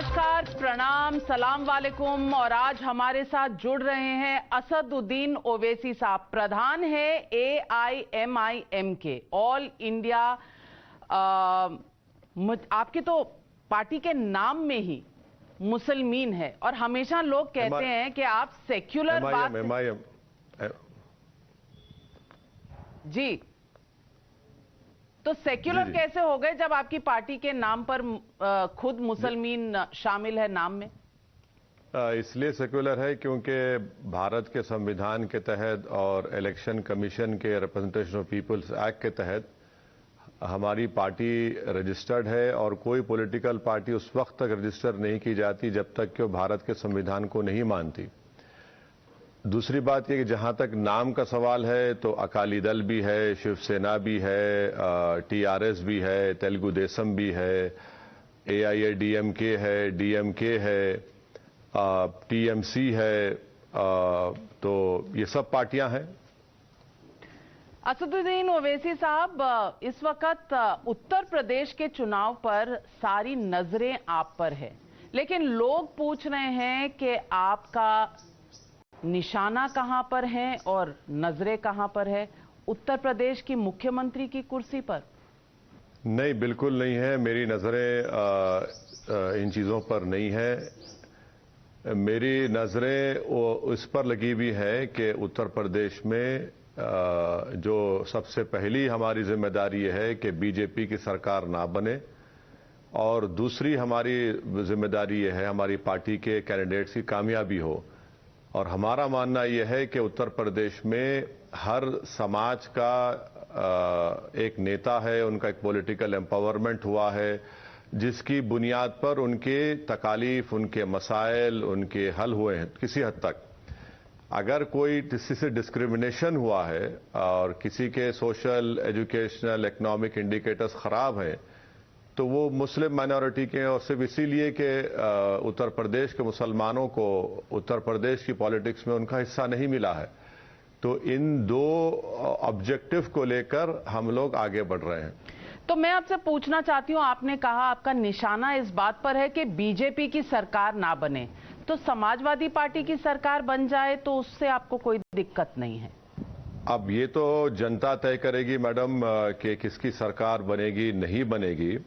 नमस्कार, प्रणाम, सलाम वालेकुम। और आज हमारे साथ जुड़ रहे हैं असदुद्दीन ओवैसी साहब, प्रधान है AIMIM के, ऑल इंडिया। आपके तो पार्टी के नाम में ही मुसलमीन है और हमेशा लोग कहते हैं कि आप सेक्युलर बात जी, तो सेक्युलर कैसे हो गए जब आपकी पार्टी के नाम पर खुद मुसलमान शामिल है नाम में? इसलिए सेक्युलर है क्योंकि भारत के संविधान के तहत और इलेक्शन कमीशन के रिप्रेजेंटेशन ऑफ पीपल्स एक्ट के तहत हमारी पार्टी रजिस्टर्ड है और कोई पॉलिटिकल पार्टी उस वक्त तक रजिस्टर नहीं की जाती जब तक कि वो भारत के संविधान को नहीं मानती। दूसरी बात यह कि जहां तक नाम का सवाल है तो अकाली दल भी है, शिवसेना भी है, TRS भी है, तेलुगु देशम भी है, AIADMK है, DMK है, TMC है, तो ये सब पार्टियां हैं। असदुद्दीन ओवैसी साहब, इस वक्त उत्तर प्रदेश के चुनाव पर सारी नजरें आप पर है, लेकिन लोग पूछ रहे हैं कि आपका निशाना कहां पर है और नजरें कहां पर है? उत्तर प्रदेश की मुख्यमंत्री की कुर्सी पर? नहीं, बिल्कुल नहीं है। मेरी नजरें इन चीजों पर नहीं है। मेरी नजरें इस पर लगी हुई है कि उत्तर प्रदेश में जो सबसे पहली हमारी जिम्मेदारी है कि बीजेपी की सरकार ना बने, और दूसरी हमारी जिम्मेदारी यह है हमारी पार्टी के कैंडिडेट्स की कामयाबी हो। और हमारा मानना यह है कि उत्तर प्रदेश में हर समाज का एक नेता है, उनका एक पॉलिटिकल एम्पावरमेंट हुआ है जिसकी बुनियाद पर उनके तकालीफ, उनके मसाइल, उनके हल हुए हैं किसी हद तक। अगर कोई किसी से डिस्क्रिमिनेशन हुआ है और किसी के सोशल, एजुकेशनल, इकोनॉमिक इंडिकेटर्स खराब हैं तो वो मुस्लिम माइनॉरिटी के, और सिर्फ इसीलिए कि उत्तर प्रदेश के मुसलमानों को उत्तर प्रदेश की पॉलिटिक्स में उनका हिस्सा नहीं मिला है। तो इन दो ऑब्जेक्टिव को लेकर हम लोग आगे बढ़ रहे हैं। तो मैं आपसे पूछना चाहती हूं, आपने कहा आपका निशाना इस बात पर है कि बीजेपी की सरकार ना बने, तो समाजवादी पार्टी की सरकार बन जाए तो उससे आपको कोई दिक्कत नहीं है? अब ये तो जनता तय करेगी मैडम कि किसकी सरकार बनेगी नहीं बनेगी।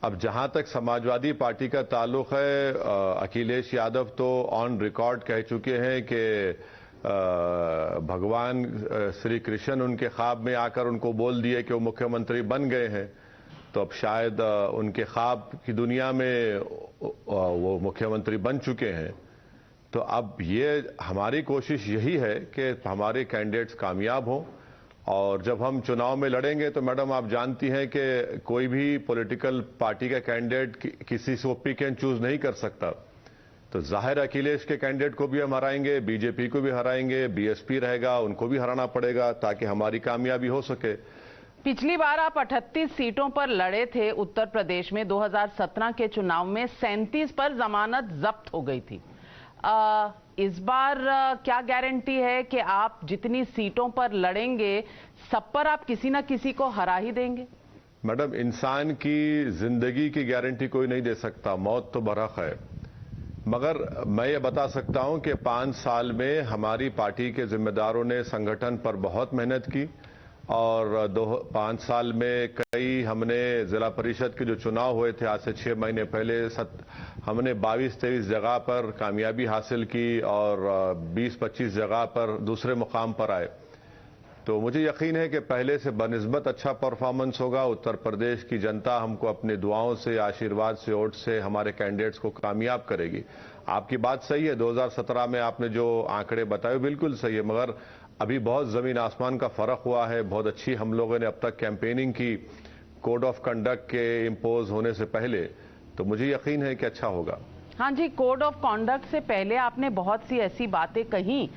अब जहां तक समाजवादी पार्टी का ताल्लुक है, अखिलेश यादव तो ऑन रिकॉर्ड कह चुके हैं कि भगवान श्री कृष्ण उनके ख्वाब में आकर उनको बोल दिए कि वो मुख्यमंत्री बन गए हैं। तो अब शायद उनके ख्वाब की दुनिया में वो मुख्यमंत्री बन चुके हैं। तो अब ये हमारी कोशिश यही है कि हमारे कैंडिडेट्स कामयाब हों, और जब हम चुनाव में लड़ेंगे तो मैडम आप जानती हैं कि कोई भी पॉलिटिकल पार्टी का कैंडिडेट किसी से पिक एंड चूज नहीं कर सकता। तो जाहिर अखिलेश के कैंडिडेट को भी हम हराएंगे, बीजेपी को भी हराएंगे, BSP रहेगा उनको भी हराना पड़ेगा ताकि हमारी कामयाबी हो सके। पिछली बार आप 38 सीटों पर लड़े थे उत्तर प्रदेश में। 2017 के चुनाव में 37 पर जमानत जब्त हो गई थी। इस बार क्या गारंटी है कि आप जितनी सीटों पर लड़ेंगे सब पर आप किसी ना किसी को हरा ही देंगे? मैडम, इंसान की जिंदगी की गारंटी कोई नहीं दे सकता, मौत तो बरख है। मगर मैं ये बता सकता हूं कि 5 साल में हमारी पार्टी के जिम्मेदारों ने संगठन पर बहुत मेहनत की, और 5 साल में कई हमने जिला परिषद के जो चुनाव हुए थे आज से 6 महीने पहले, हमने 22-23 जगह पर कामयाबी हासिल की और 20-25 जगह पर दूसरे मुकाम पर आए। तो मुझे यकीन है कि पहले से बनिस्बत अच्छा परफॉर्मेंस होगा। उत्तर प्रदेश की जनता हमको अपनी दुआओं से, आशीर्वाद से, वोट से हमारे कैंडिडेट्स को कामयाब करेगी। आपकी बात सही है, 2017 में आपने जो आंकड़े बताए बिल्कुल सही है, मगर अभी बहुत जमीन आसमान का फर्क हुआ है। बहुत अच्छी हम लोगों ने अब तक कैंपेनिंग की कोड ऑफ कंडक्ट के इम्पोज होने से पहले, तो मुझे यकीन है कि अच्छा होगा। हाँ जी, कोड ऑफ कॉन्डक्ट से पहले आपने बहुत सी ऐसी बातें कही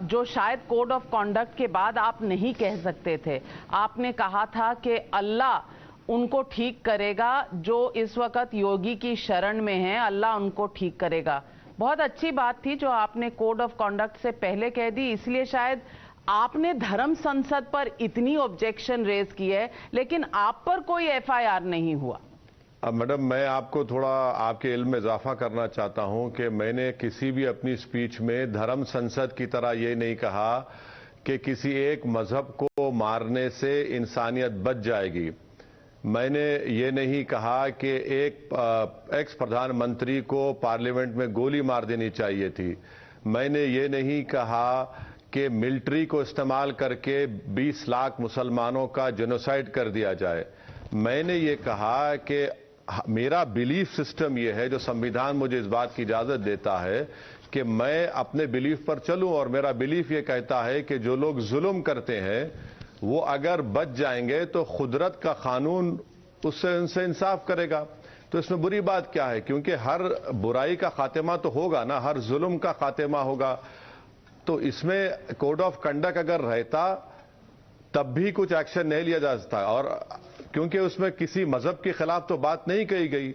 जो शायद कोड ऑफ कॉन्डक्ट के बाद आप नहीं कह सकते थे। आपने कहा था कि अल्लाह उनको ठीक करेगा जो इस वक्त योगी की शरण में हैं, अल्लाह उनको ठीक करेगा। बहुत अच्छी बात थी जो आपने कोड ऑफ कॉन्डक्ट से पहले कह दी, इसलिए शायद आपने धर्म संसद पर इतनी ऑब्जेक्शन रेज की है, लेकिन आप पर कोई FIR नहीं हुआ। अब मैडम, मैं आपको थोड़ा आपके इल्म में इजाफा करना चाहता हूं कि मैंने किसी भी अपनी स्पीच में धर्म संसद की तरह ये नहीं कहा कि किसी एक मजहब को मारने से इंसानियत बच जाएगी। मैंने ये नहीं कहा कि एक एक्स प्रधानमंत्री को पार्लियामेंट में गोली मार देनी चाहिए थी। मैंने ये नहीं कहा कि मिलिट्री को इस्तेमाल करके 20 लाख मुसलमानों का जेनोसाइड कर दिया जाए। मैंने ये कहा कि मेरा बिलीफ सिस्टम ये है, जो संविधान मुझे इस बात की इजाजत देता है कि मैं अपने बिलीफ पर चलूं, और मेरा बिलीफ ये कहता है कि जो लोग जुल्म करते हैं वो अगर बच जाएंगे तो कुदरत का कानून उससे उनसे इंसाफ करेगा। तो इसमें बुरी बात क्या है, क्योंकि हर बुराई का खात्मा तो होगा ना, हर जुल्म का खात्मा होगा। तो इसमें कोड ऑफ कंडक्ट अगर रहता तब भी कुछ एक्शन नहीं लिया जा सकता, और क्योंकि उसमें किसी मजहब के खिलाफ तो बात नहीं कही गई।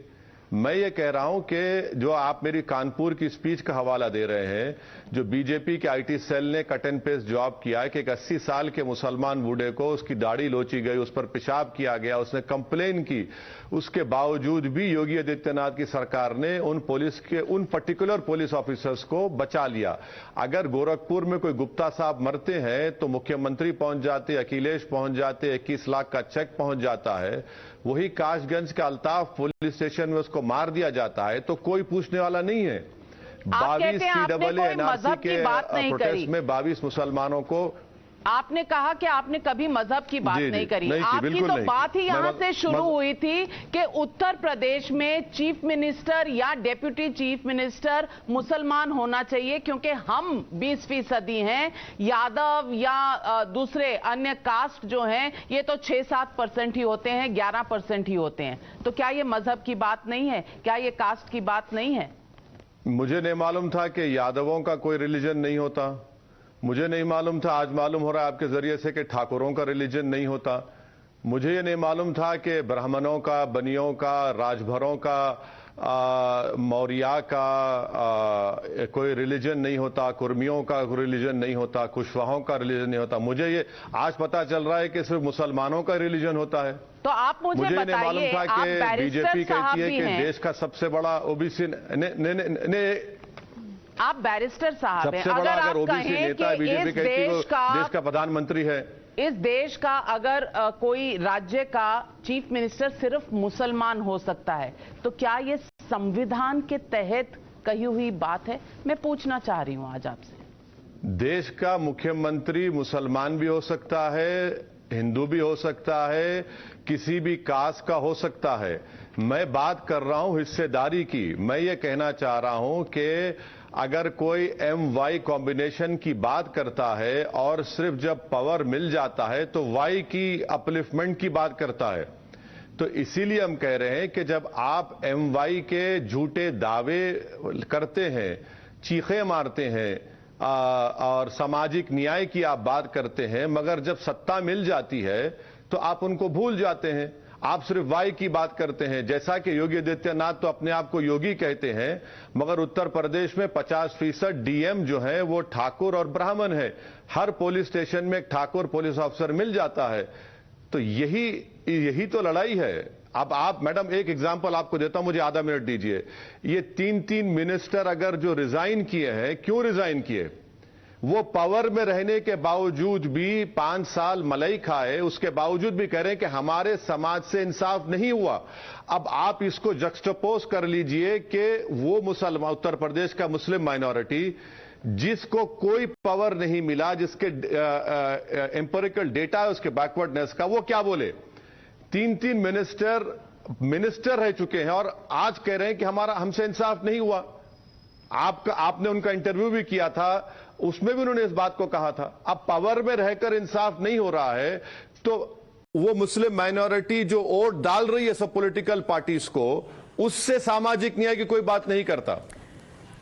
मैं ये कह रहा हूं कि जो आप मेरी कानपुर की स्पीच का हवाला दे रहे हैं, जो बीजेपी के आईटी सेल ने कट एंड पेस्ट जॉब किया है कि एक 80 साल के मुसलमान बूढ़े को उसकी दाढ़ी लोची गई, उस पर पेशाब किया गया, उसने कंप्लेन की, उसके बावजूद भी योगी आदित्यनाथ की सरकार ने उन पुलिस के उन पर्टिकुलर पुलिस ऑफिसर्स को बचा लिया। अगर गोरखपुर में कोई गुप्ता साहब मरते हैं तो मुख्यमंत्री पहुंच जाते, अखिलेश पहुंच जाते, 21 लाख का चेक पहुंच जाता है। वही काशगंज का अल्ताफ पुलिस स्टेशन में उसको मार दिया जाता है तो कोई पूछने वाला नहीं है। 22 CAA NRC के प्रोटेस्ट में 22 मुसलमानों को आपने कहा कि आपने कभी मजहब की बात नहीं करी। आपकी तो बात ही यहां से शुरू हुई थी कि उत्तर प्रदेश में चीफ मिनिस्टर या डेप्यूटी चीफ मिनिस्टर मुसलमान होना चाहिए, क्योंकि हम 20% हैं, यादव या दूसरे अन्य कास्ट जो हैं ये तो 6-7% ही होते हैं, 11% ही होते हैं। तो क्या ये मजहब की बात नहीं है, क्या ये कास्ट की बात नहीं है? मुझे नहीं मालूम था कि यादवों का कोई रिलीजन नहीं होता। मुझे नहीं मालूम था, आज मालूम हो रहा है आपके जरिए से, कि ठाकुरों का रिलीजन नहीं होता। मुझे ये नहीं मालूम था कि ब्राह्मणों का, बनियों का, राजभरों का, मौर्या का कोई रिलीजन नहीं होता, कुर्मियों का रिलीजन नहीं होता, कुशवाहों का रिलीजन नहीं होता। मुझे ये आज पता चल रहा है कि सिर्फ मुसलमानों का रिलीजन होता है। तो आप मुझे नहीं मालूम था कि बीजेपी कहती है कि देश का सबसे बड़ा ओबीसी आप बैरिस्टर साहब हैं, अगर आप कहें कि इस देश का प्रधानमंत्री है, इस देश का अगर कोई राज्य का चीफ मिनिस्टर सिर्फ मुसलमान हो सकता है, तो क्या ये संविधान के तहत कही हुई बात है? मैं पूछना चाह रही हूं आज आपसे। देश का मुख्यमंत्री मुसलमान भी हो सकता है, हिंदू भी हो सकता है, किसी भी कास्ट का हो सकता है। मैं बात कर रहा हूं हिस्सेदारी की। मैं ये कहना चाह रहा हूं कि अगर कोई MY कॉम्बिनेशन की बात करता है और सिर्फ जब पावर मिल जाता है तो Y की अपलिफ्टमेंट की बात करता है, तो इसीलिए हम कह रहे हैं कि जब आप MY के झूठे दावे करते हैं, चीखे मारते हैं और सामाजिक न्याय की आप बात करते हैं, मगर जब सत्ता मिल जाती है तो आप उनको भूल जाते हैं। आप सिर्फ वाई की बात करते हैं, जैसा कि योगी आदित्यनाथ तो अपने आप को योगी कहते हैं, मगर उत्तर प्रदेश में 50% DM जो है वो ठाकुर और ब्राह्मण है। हर पुलिस स्टेशन में एक ठाकुर पुलिस ऑफिसर मिल जाता है। तो यही तो लड़ाई है। अब आप मैडम, एक एग्जांपल आपको देता हूं, मुझे आधा मिनट दीजिए। ये 3 मिनिस्टर अगर जो रिजाइन किए हैं, क्यों रिजाइन किए? वो पावर में रहने के बावजूद भी 5 साल मलाई खाए, उसके बावजूद भी कह रहे हैं कि हमारे समाज से इंसाफ नहीं हुआ। अब आप इसको जक्सटपोज कर लीजिए कि वो मुसलमान, उत्तर प्रदेश का मुस्लिम माइनॉरिटी जिसको कोई पावर नहीं मिला, जिसके एम्पिरिकल डेटा है उसके बैकवर्डनेस का, वो क्या बोले? 3 मिनिस्टर रह चुके हैं और आज कह रहे हैं कि हमसे इंसाफ नहीं हुआ। आपने उनका इंटरव्यू भी किया था, उसमें भी उन्होंने इस बात को कहा था। अब पावर में रहकर इंसाफ नहीं हो रहा है तो वो मुस्लिम माइनॉरिटी जो वोट डाल रही है सब पॉलिटिकल पार्टीज को, उससे सामाजिक न्याय की कोई बात नहीं करता।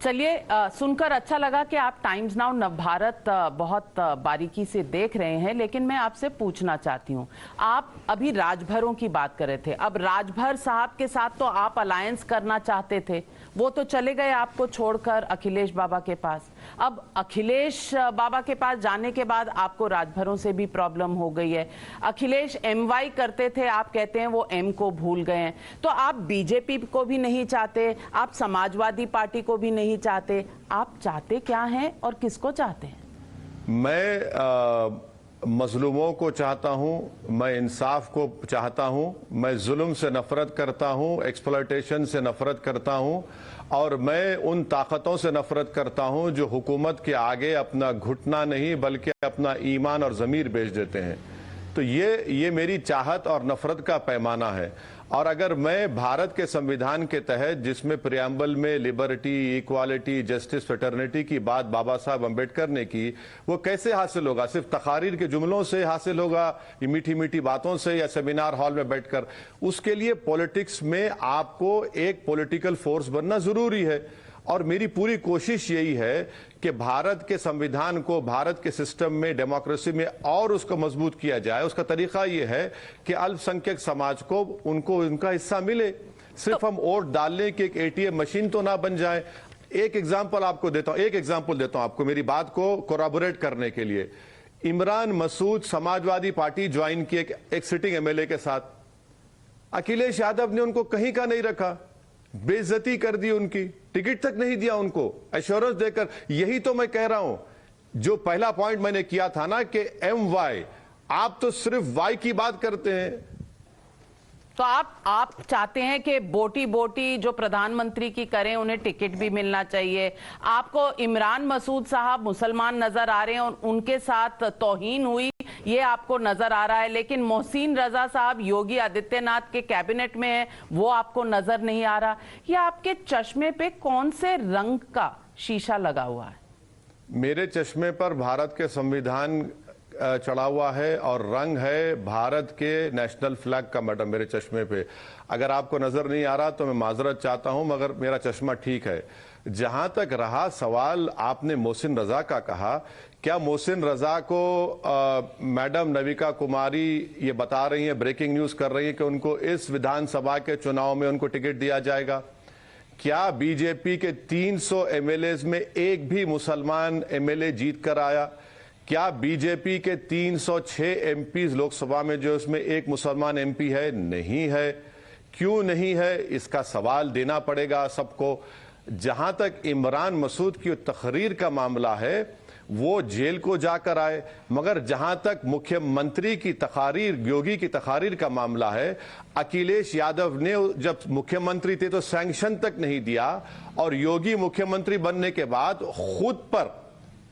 चलिए, सुनकर अच्छा लगा कि आप टाइम्स नाउ नवभारत बहुत बारीकी से देख रहे हैं, लेकिन मैं आपसे पूछना चाहती हूं, आप अभी राजभरों की बात कर रहे थे। अब राजभर साहब के साथ तो आप अलायंस करना चाहते थे, वो तो चले गए आपको छोड़कर अखिलेश बाबा के पास। अब अखिलेश बाबा के पास जाने के बाद आपको राजभरों से भी प्रॉब्लम हो गई है। अखिलेश MY करते थे, आप कहते हैं वो M को भूल गए हैं। तो आप बीजेपी को भी नहीं चाहते, आप समाजवादी पार्टी को भी नहीं चाहते, आप चाहते क्या हैं और किसको चाहते हैं? मैं मजलूमों को चाहता हूं, मैं इंसाफ को चाहता हूं, मैं जुल्म से नफरत करता हूं, एक्सप्लॉयटेशन से नफरत करता हूं, और मैं उन ताकतों से नफरत करता हूं जो हुकूमत के आगे अपना घुटना नहीं बल्कि अपना ईमान और ज़मीर बेच देते हैं। तो ये मेरी चाहत और नफरत का पैमाना है। और अगर मैं भारत के संविधान के तहत, जिसमें प्रियम्बल में लिबर्टी, इक्वालिटी, जस्टिस, फ्रेटर्निटी की बात बाबा साहब अम्बेडकर ने की, वो कैसे हासिल होगा? सिर्फ तकारीर के जुमलों से हासिल होगा, ये मीठी मीठी बातों से, या सेमिनार हॉल में बैठकर? उसके लिए पॉलिटिक्स में आपको एक पॉलिटिकल फोर्स बनना जरूरी है। और मेरी पूरी कोशिश यही है कि भारत के संविधान को, भारत के सिस्टम में, डेमोक्रेसी में और उसको मजबूत किया जाए। उसका तरीका यह है कि अल्पसंख्यक समाज को उनको उनका हिस्सा मिले। सिर्फ हम वोट डालने की एक ATM मशीन तो ना बन जाए। एक एग्जाम्पल आपको देता हूं, आपको मेरी बात को कोराबोरेट करने के लिए। इमरान मसूद समाजवादी पार्टी ज्वाइन की एक सिटिंग MLA के साथ, अखिलेश यादव ने उनको कहीं का नहीं रखा, बेइज्जती कर दी, उनकी टिकट तक नहीं दिया उनको, एश्योरेंस देकर। यही तो मैं कह रहा हूं, जो पहला पॉइंट मैंने किया था ना कि MY, आप तो सिर्फ Y की बात करते हैं। तो आप चाहते हैं कि बोटी बोटी जो प्रधानमंत्री की करें, उन्हें टिकट भी मिलना चाहिए। आपको इमरान मसूद साहब मुसलमान नजर आ रहे हैं और उनके साथ तौहीन हुई, ये आपको नजर आ रहा है, लेकिन मोहसिन रजा साहब योगी आदित्यनाथ के कैबिनेट में है, वो आपको नजर नहीं आ रहा। ये आपके चश्मे पे कौन से रंग का शीशा लगा हुआ है? मेरे चश्मे पर भारत के संविधान चढ़ा हुआ है और रंग है भारत के नेशनल फ्लैग का। मैडम, मेरे चश्मे पे अगर आपको नजर नहीं आ रहा तो मैं माजरत चाहता हूं, मगर मेरा चश्मा ठीक है। जहां तक रहा सवाल, आपने मोहसिन रजा का कहा, क्या मोहसिन रजा को मैडम नविका कुमारी ये बता रही हैं, ब्रेकिंग न्यूज कर रही है कि उनको इस विधानसभा के चुनाव में उनको टिकट दिया जाएगा? क्या बीजेपी के 300 MLAs में एक भी मुसलमान MLA जीत कर आया? क्या बीजेपी के 306 MPs लोकसभा में जो उसमें एक मुसलमान MP है? नहीं है। क्यों नहीं है, इसका सवाल देना पड़ेगा सबको। जहां तक इमरान मसूद की तकरीर का मामला है, वो जेल को जाकर आए, मगर जहां तक मुख्यमंत्री की तकारीर, योगी की तकारीर का मामला है, अखिलेश यादव ने जब मुख्यमंत्री थे तो सैंक्शन तक नहीं दिया, और योगी मुख्यमंत्री बनने के बाद खुद पर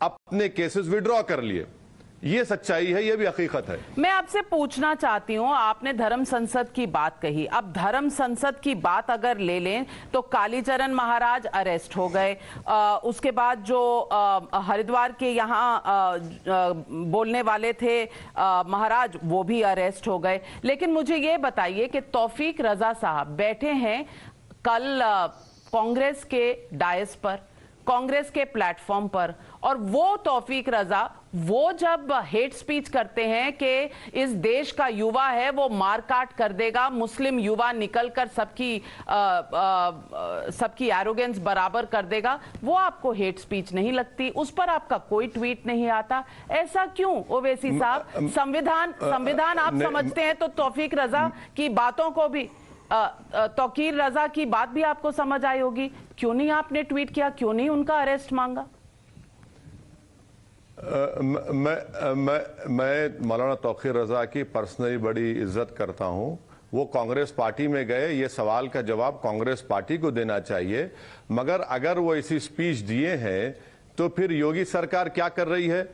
अपने केसेस विड्रॉ कर लिए। ये सच्चाई है, ये भी हकीकत है। मैं आपसे पूछना चाहती हूं, आपने धर्म संसद की बात कही। अब धर्म संसद की बात अगर ले लें तो कालीचरण महाराज अरेस्ट हो गए, उसके बाद जो हरिद्वार के यहाँ बोलने वाले थे महाराज, वो भी अरेस्ट हो गए। लेकिन मुझे ये बताइए कि तौफीक रजा साहब बैठे हैं कल कांग्रेस के डायस पर, कांग्रेस के प्लेटफॉर्म पर, और वो तौफीक रजा, वो जब हेट स्पीच करते हैं कि इस देश का युवा है वो मारकाट कर देगा, मुस्लिम युवा निकलकर सबकी एरोगेंस बराबर कर देगा, वो आपको हेट स्पीच नहीं लगती? उस पर आपका कोई ट्वीट नहीं आता, ऐसा क्यों ओवैसी साहब? संविधान आप समझते हैं तो तौफीक रजा की बातों को भी, तौकीर रजा की बात भी आपको समझ आई होगी। क्यों नहीं आपने ट्वीट किया, क्यों नहीं उनका अरेस्ट मांगा? मैं मौलाना तौकीर रजा की पर्सनली बड़ी इज्जत करता हूं। वो कांग्रेस पार्टी में गए, ये सवाल का जवाब कांग्रेस पार्टी को देना चाहिए। मगर अगर वो ऐसी स्पीच दिए हैं तो फिर योगी सरकार क्या कर रही है?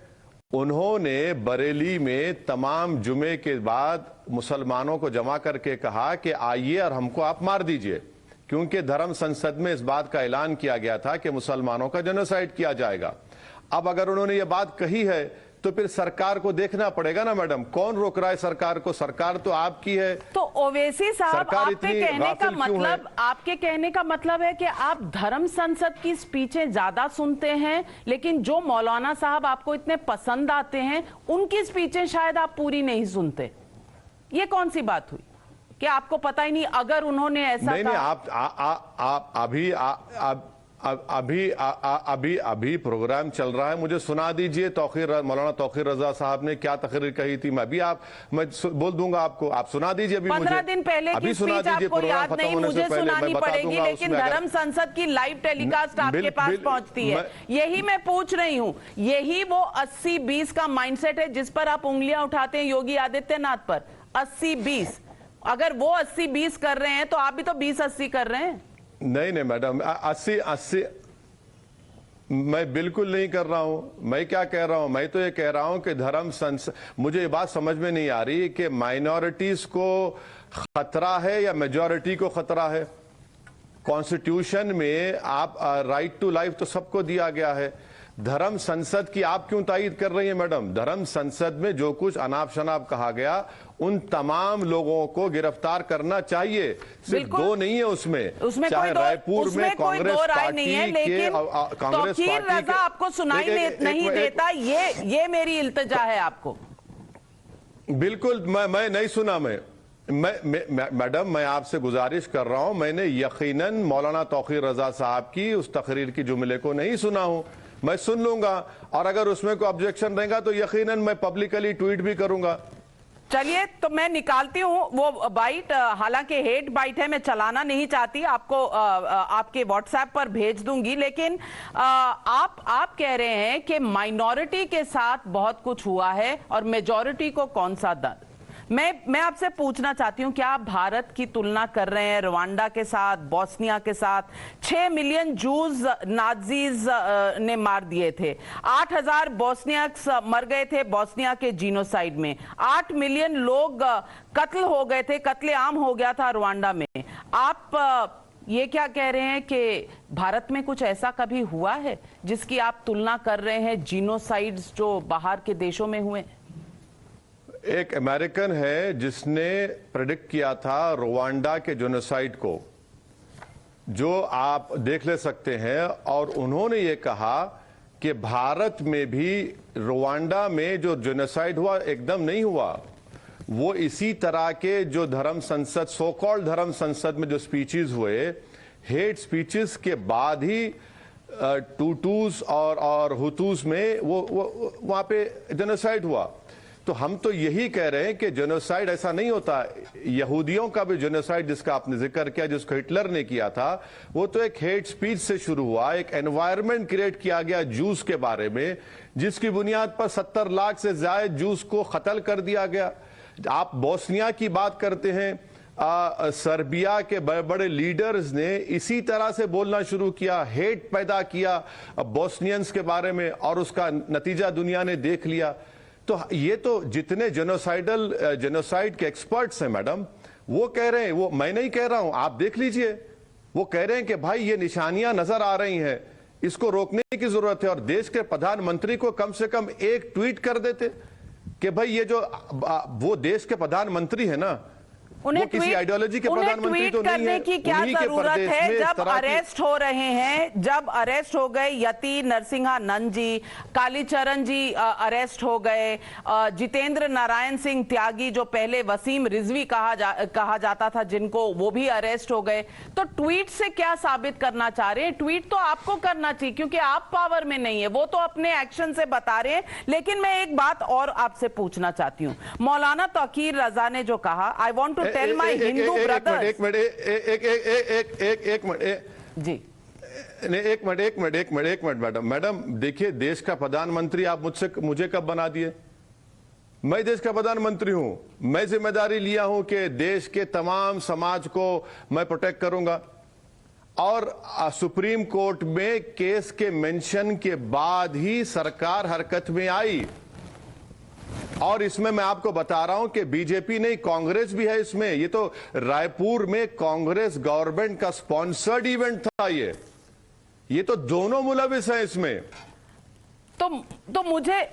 उन्होंने बरेली में तमाम जुमे के बाद मुसलमानों को जमा करके कहा कि आइए और हमको आप मार दीजिए, क्योंकि धर्म संसद में इस बात का ऐलान किया गया था कि मुसलमानों का जेनोसाइड किया जाएगा। अब अगर उन्होंने ये बात कही है तो फिर सरकार को देखना पड़ेगा ना मैडम, कौन रोक रहा है सरकार को? सरकार तो आपकी है। तो ओवैसी साहब, आपके कहने का मतलब है कि आप धर्म संसद की स्पीचें ज्यादा सुनते हैं, लेकिन जो मौलाना साहब आपको इतने पसंद आते हैं उनकी स्पीचें शायद आप पूरी नहीं सुनते। ये कौन सी बात हुई कि आपको पता ही नहीं? अगर उन्होंने ऐसा नहीं, आप अभी प्रोग्राम चल रहा है, मुझे सुना दीजिए मौलाना तौकीर रजा साहब ने क्या तकरीर कही थी। मैं बोल दूंगा आपको, आप सुना दीजिए अभी। 15 दिन पहले की स्पीच आपको याद नहीं, मुझे सुनानी पड़ेगी, लेकिन धर्म संसद की लाइव टेलीकास्ट आपके पास पहुंचती है। यही मैं पूछ रही हूं, यही वो 80-20 का माइंडसेट है जिस पर आप उंगलियां उठाते हैं योगी आदित्यनाथ पर। 80-20, अगर वो 80-20 कर रहे हैं तो आप भी तो 20-80 कर रहे हैं। नहीं मैडम, 80 मैं बिल्कुल नहीं कर रहा हूं। मैं क्या कह रहा हूं? मैं तो ये कह रहा हूं कि धर्म संसद, मुझे ये बात समझ में नहीं आ रही कि माइनॉरिटीज को खतरा है या मेजॉरिटी को खतरा है। कॉन्स्टिट्यूशन में आप राइट टू लाइफ तो सबको दिया गया है। धर्म संसद की आप क्यों तायीद कर रही हैं मैडम? धर्म संसद में जो कुछ अनाप शनाप कहा गया, उन तमाम लोगों को गिरफ्तार करना चाहिए। सिर्फ दो नहीं है उसमें चाहे रायपुर में कांग्रेस पार्टी के तौकीर रजा आपको सुनाई नहीं देता, ये मेरी इल्तिजा है आपको। बिल्कुल मैं नहीं सुना। मैडम, मैं आपसे गुजारिश कर रहा हूं, मैंने यकीनन मौलाना तौकीर रजा साहब की उस तकरीर की जुमले को नहीं सुना हूं। मैं सुन लूंगा, और अगर उसमें कोई ऑब्जेक्शन रहेगा तो यकीनन मैं पब्लिकली ट्वीट भी करूंगा। चलिए, तो मैं निकालती हूं वो बाइट, हालांकि हेट बाइट है, मैं चलाना नहीं चाहती, आपको आपके व्हाट्सएप पर भेज दूंगी। लेकिन आप कह रहे हैं कि माइनॉरिटी के साथ बहुत कुछ हुआ है और मेजॉरिटी को कौन सा दर्द। मैं आपसे पूछना चाहती हूं, क्या आप भारत की तुलना कर रहे हैं रवांडा के साथ, बोस्निया के साथ? 6 मिलियन जूज नाजीज ने मार दिए थे। 8,000 बोस्नियक्स मर गए थे बोस्निया के जीनोसाइड में। 8 मिलियन लोग कत्ल हो गए थे, कत्लेआम हो गया था रवांडा में। आप ये क्या कह रहे हैं कि भारत में कुछ ऐसा कभी हुआ है जिसकी आप तुलना कर रहे हैं जीनोसाइड्स जो बाहर के देशों में हुए? एक अमेरिकन है जिसने प्रेडिक्ट किया था रवांडा के जेनोसाइड को, जो आप देख ले सकते हैं, और उन्होंने ये कहा कि भारत में भी रवांडा में जो जेनोसाइड हुआ एकदम नहीं हुआ। वो इसी तरह के जो धर्म संसद, सो कॉल्ड धर्म संसद में जो स्पीचेस हुए, हेट स्पीचेस के बाद ही टूटूस और हुतूस में वो वहां पे जेनोसाइड हुआ। तो हम तो यही कह रहे हैं कि जेनोसाइड ऐसा नहीं होता। यहूदियों का भी जेनोसाइड जिसका आपने जिक्र किया, जिसको हिटलर ने किया था, वो तो एक हेट स्पीच से शुरू हुआ। एक एनवायरनमेंट क्रिएट किया गया जूस के बारे में, जिसकी बुनियाद पर 70 लाख से ज्यादा जूस को कत्ल कर दिया गया। आप बोस्निया की बात करते हैं, सर्बिया के बड़े बड़े लीडर्स ने इसी तरह से बोलना शुरू किया, हेट पैदा किया बोस्नियंस के बारे में, और उसका नतीजा दुनिया ने देख लिया। तो ये तो जितने जेनोसाइड के एक्सपर्ट्स हैं मैडम, वो कह रहे हैं, वो मैं नहीं कह रहा हूं, आप देख लीजिए, वो कह रहे हैं कि भाई ये निशानियां नजर आ रही हैं, इसको रोकने की जरूरत है। और देश के प्रधानमंत्री को कम से कम एक ट्वीट कर देते कि भाई ये जो वो देश के प्रधानमंत्री है ना, उन्हें किसी आइडियोलॉजी के प्रधानमंत्री तो नहीं है। की क्या जरूरत है? जब अरेस्ट हो रहे हैं, जब अरेस्ट हो गए यति नरसिंहा नंद जी, कालीचरण जी अरेस्ट हो गए, जितेंद्र नारायण सिंह त्यागी जो पहले वसीम रिजवी कहा जाता था जिनको, वो भी अरेस्ट हो गए। तो ट्वीट से क्या साबित करना चाह रहे हैं? ट्वीट तो आपको करना चाहिए क्योंकि आप पावर में नहीं है, वो तो अपने एक्शन से बता रहे हैं। लेकिन मैं एक बात और आपसे पूछना चाहती हूँ, मौलाना तौकीर रजा ने जो कहा, I want to tell my Hindu brothers. एक मिनट मैडम, देखिए, देश का प्रधानमंत्री आप मुझे कब बना दिए? मैं देश का प्रधानमंत्री हूं। मैं जिम्मेदारी लिया हूं कि देश के तमाम समाज को मैं प्रोटेक्ट करूंगा, और सुप्रीम कोर्ट में केस के मेंशन के बाद ही सरकार हरकत में आई। और इसमें मैं आपको बता रहा हूं कि बीजेपी नहीं, कांग्रेस भी है इसमें। ये तो रायपुर में कांग्रेस गवर्नमेंट का स्पॉन्सर्ड इवेंट था। ये तो दोनों मुलविस हैं इसमें। तो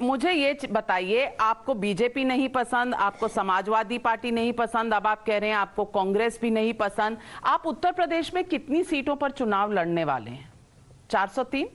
मुझे ये बताइए, आपको बीजेपी नहीं पसंद, आपको समाजवादी पार्टी नहीं पसंद, अब आप कह रहे हैं आपको कांग्रेस भी नहीं पसंद, आप उत्तर प्रदेश में कितनी सीटों पर चुनाव लड़ने वाले हैं? 403?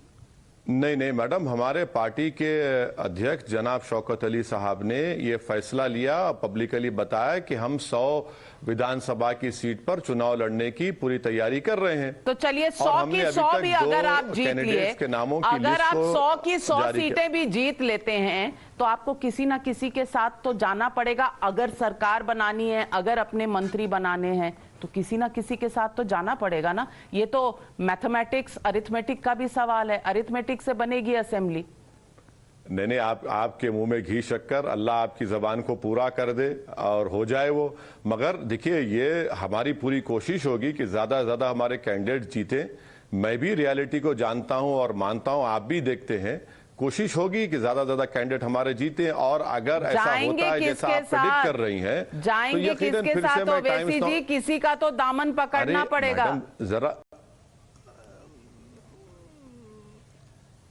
नहीं मैडम, हमारे पार्टी के अध्यक्ष जनाब शौकत अली साहब ने ये फैसला लिया, पब्लिकली बताया कि हम 100 विधानसभा की सीट पर चुनाव लड़ने की पूरी तैयारी कर रहे हैं। तो चलिए 100 की 100 भी अगर आप जीत लिए, अगर आप 100 की 100 सीटें भी जीत लेते हैं तो आपको किसी ना किसी के साथ तो जाना पड़ेगा। अगर सरकार बनानी है, अगर अपने मंत्री बनाने हैं तो किसी ना किसी के साथ तो जाना पड़ेगा ना। ये तो मैथमेटिक्स, अरिथमेटिक का भी सवाल है। अरिथमेटिक से बनेगी असेंबली? नहीं, आपके मुंह में घी शक्कर, अल्लाह आपकी जबान को पूरा कर दे और हो जाए वो। मगर देखिए, ये हमारी पूरी कोशिश होगी कि ज्यादा से ज्यादा हमारे कैंडिडेट जीते। मैं भी रियलिटी को जानता हूं और मानता हूं, आप भी देखते हैं। कोशिश होगी कि ज्यादा से ज्यादा कैंडिडेट हमारे जीते, और अगर ऐसा होता है जैसा आप प्रेडिक्ट कर रही हैं, जाएंगे तो किसके साथ? ओवैसी जी, किसी का तो दामन पकड़ना पड़ेगा। जरा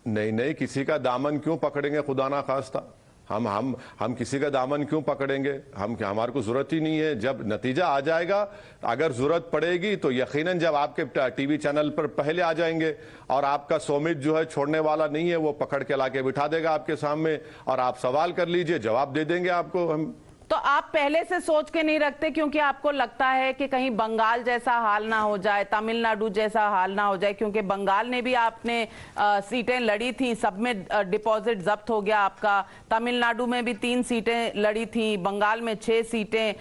नहीं, किसी का दामन क्यों पकड़ेंगे? खुदा ना खास्ता हम किसी का दामन क्यों पकड़ेंगे? हमारे को जरूरत ही नहीं है। जब नतीजा आ जाएगा, अगर जरूरत पड़ेगी तो यकीनन जब आपके टीवी चैनल पर पहले आ जाएंगे, और आपका सौमित जो है छोड़ने वाला नहीं है, वो पकड़ के लाके बिठा देगा आपके सामने, और आप सवाल कर लीजिए, जवाब दे देंगे आपको हम। तो आप पहले से सोच के नहीं रखते क्योंकि आपको लगता है कि कहीं बंगाल जैसा हाल ना हो जाए, तमिलनाडु जैसा हाल ना हो जाए? क्योंकि बंगाल ने भी आपने सीटें लड़ी थी, सब में डिपॉजिट जब्त हो गया आपका। तमिलनाडु में भी 3 सीटें लड़ी थी, बंगाल में 6 सीटें,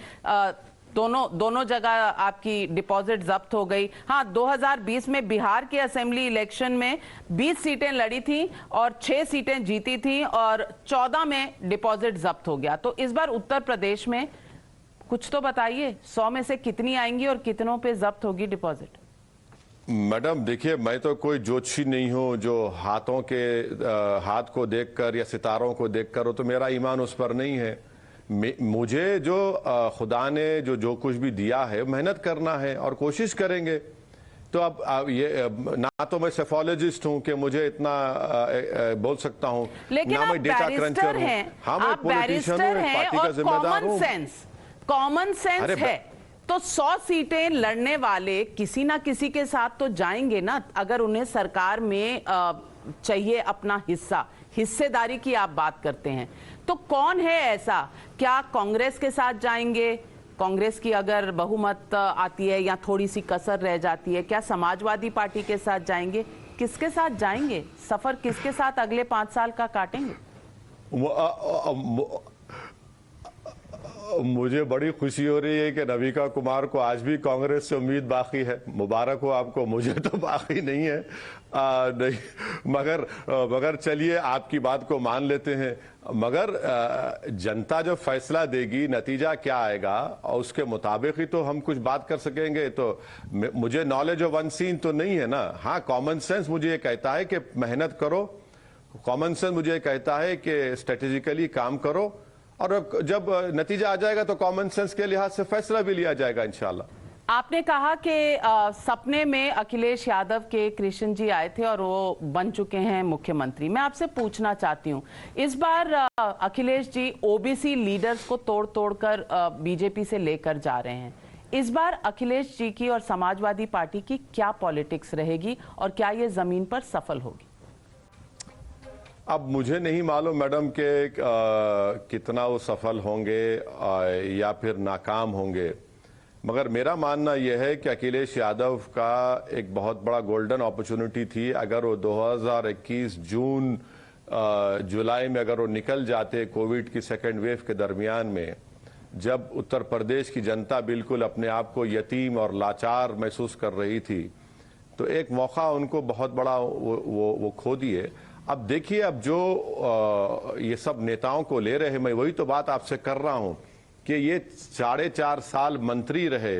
दोनों जगह आपकी डिपॉजिट जब्त हो गई। हाँ, 2020 में बिहार के असेंबली इलेक्शन में 20 सीटें लड़ी थी और 6 सीटें जीती थी, और 14 में डिपॉजिट जब्त हो गया। तो इस बार उत्तर प्रदेश में कुछ तो बताइए, 100 में से कितनी आएंगी और कितनों पे जब्त होगी डिपॉजिट? मैडम देखिए, मैं तो कोई ज्योतिषी नहीं हूं जो हाथ को देखकर या सितारों को देखकर, तो मेरा ईमान उस पर नहीं है। मुझे जो खुदा ने जो कुछ भी दिया है, मेहनत करना है और कोशिश करेंगे। तो अब ये ना तो मैं सेफोलॉजिस्ट हूं कि मुझे इतना बोल सकता हूं, लेकिन ना मैं डेटा क्रंचर हूं। आप बैरिस्टर हैं और कॉमन सेंस है। तो 100 सीटें लड़ने वाले किसी ना किसी के साथ तो जाएंगे ना, अगर उन्हें सरकार में चाहिए अपना हिस्सेदारी की आप बात करते हैं। तो कौन है ऐसा? क्या कांग्रेस के साथ जाएंगे? कांग्रेस की अगर बहुमत आती है या थोड़ी सी कसर रह जाती है, क्या समाजवादी पार्टी के साथ जाएंगे? किसके साथ जाएंगे? सफर किसके साथ अगले 5 साल का काटेंगे? मुझे बड़ी खुशी हो रही है कि नविका कुमार को आज भी कांग्रेस से उम्मीद बाकी है। मुबारक हो आपको, मुझे तो बाकी नहीं है। नहीं, मगर चलिए, आपकी बात को मान लेते हैं। मगर जनता जब फैसला देगी, नतीजा क्या आएगा, और उसके मुताबिक ही तो हम कुछ बात कर सकेंगे। तो मुझे नॉलेज ऑफ अनसीन तो नहीं है ना। हाँ, कॉमन सेंस मुझे ये कहता है कि मेहनत करो, कॉमन सेंस मुझे कहता है कि स्ट्रेटेजिकली काम करो, और जब नतीजा आ जाएगा तो कॉमन सेंस के लिहाज से फैसला भी लिया जाएगा इंशाल्लाह। आपने कहा कि सपने में अखिलेश यादव के कृष्ण जी आए थे और वो बन चुके हैं मुख्यमंत्री। मैं आपसे पूछना चाहती हूं, इस बार अखिलेश जी ओबीसी लीडर्स को तोड़ कर बीजेपी से लेकर जा रहे हैं। इस बार अखिलेश जी की और समाजवादी पार्टी की क्या पॉलिटिक्स रहेगी और क्या ये जमीन पर सफल होगी? अब मुझे नहीं मालूम मैडम कि कितना वो सफल होंगे या फिर नाकाम होंगे, मगर मेरा मानना यह है कि अखिलेश यादव का एक बहुत बड़ा गोल्डन अपॉर्चुनिटी थी। अगर वो 2021 जून जुलाई में अगर वो निकल जाते कोविड की सेकेंड वेव के दरमियान में, जब उत्तर प्रदेश की जनता बिल्कुल अपने आप को यतीम और लाचार महसूस कर रही थी, तो एक मौका उनको बहुत बड़ा वो खो दिए। अब देखिए, अब जो ये सब नेताओं को ले रहे, मैं वही तो बात आपसे कर रहा हूं कि ये 4.5 साल मंत्री रहे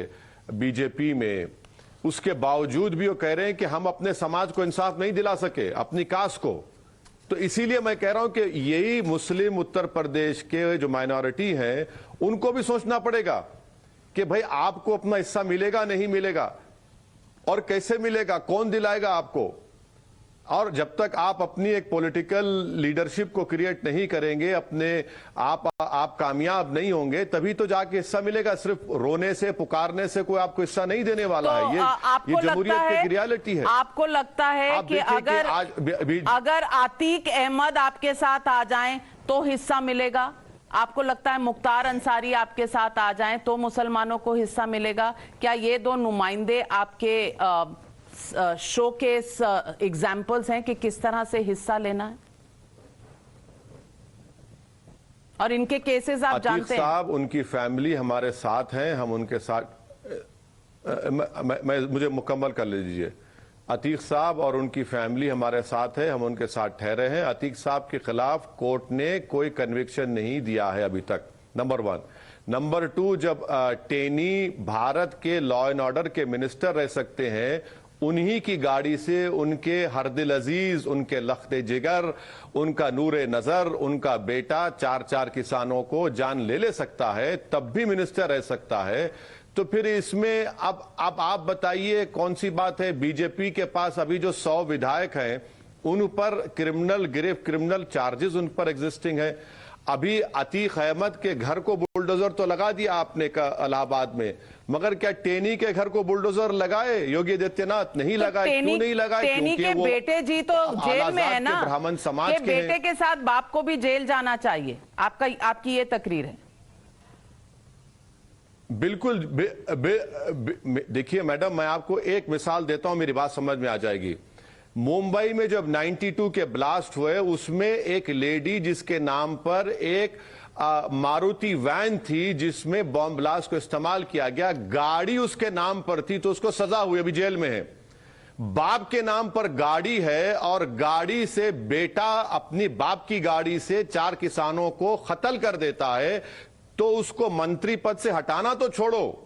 बीजेपी में, उसके बावजूद भी वो कह रहे हैं कि हम अपने समाज को इंसाफ नहीं दिला सके, अपनी कास्ट को। तो इसीलिए मैं कह रहा हूं कि यही मुस्लिम उत्तर प्रदेश के जो माइनॉरिटी हैं, उनको भी सोचना पड़ेगा कि भाई आपको अपना हिस्सा मिलेगा नहीं मिलेगा, और कैसे मिलेगा, कौन दिलाएगा आपको। और जब तक आप अपनी एक पॉलिटिकल लीडरशिप को क्रिएट नहीं करेंगे, अपने आप कामयाब नहीं होंगे, तभी तो जाके हिस्सा मिलेगा। सिर्फ रोने से पुकारने से कोई आपको हिस्सा नहीं देने वाला तो है। ये जमहूरियत की रियलिटी है। आपको लगता है कि अगर आतीक अहमद आपके साथ आ जाएं तो हिस्सा मिलेगा? आपको लगता है मुख्तार अंसारी आपके साथ आ जाएं तो मुसलमानों को हिस्सा मिलेगा? क्या ये दो नुमाइंदे आपके शो के एग्जाम्पल्स हैं कि किस तरह से हिस्सा लेना है? और इनके केसेस आप जानते हैं? साहब, उनकी फैमिली हमारे साथ हैं, हम उनके साथ मुझे मुकम्मल कर लीजिए। अतीक साहब और उनकी फैमिली हमारे साथ है, हम उनके साथ ठहरे हैं। अतीक साहब के खिलाफ कोर्ट ने कोई कन्विक्शन नहीं दिया है अभी तक, नंबर 1। नंबर 2, जब टेनी भारत के लॉ एंड ऑर्डर के मिनिस्टर रह सकते हैं, उन्हीं की गाड़ी से उनके हरदिल अजीज, उनके लख्ते जिगर, उनका नूरे नजर, उनका बेटा 4 किसानों को जान ले सकता है, तब भी मिनिस्टर रह सकता है। तो फिर इसमें अब आप बताइए कौन सी बात है? बीजेपी के पास अभी जो 100 विधायक हैं, उन पर क्रिमिनल चार्जेस उन पर एग्जिस्टिंग है। अभी अतीक अहमद के घर को बुलडोजर तो लगा दिया आपने का इलाहाबाद में, मगर क्या टेनी के घर को बुलडोजर लगाए योगी आदित्यनाथ? नहीं लगाए। क्यों नहीं लगाए? टेनी के बेटे जी तो जेल में है ना, ब्राह्मण समाज के बेटे के साथ बाप को भी जेल जाना चाहिए। आपकी ये तकरीर है? बिल्कुल। देखिए मैडम, मैं आपको एक मिसाल देता हूं, मेरी बात समझ में आ जाएगी। मुंबई में जब 92 के ब्लास्ट हुए, उसमें एक लेडी जिसके नाम पर एक मारुति वैन थी जिसमें बॉम्ब ब्लास्ट को इस्तेमाल किया गया, गाड़ी उसके नाम पर थी, तो उसको सजा हुई, अभी जेल में है। बाप के नाम पर गाड़ी है और गाड़ी से बेटा अपनी बाप की गाड़ी से 4 किसानों को कत्ल कर देता है, तो उसको मंत्री पद से हटाना तो छोड़ो,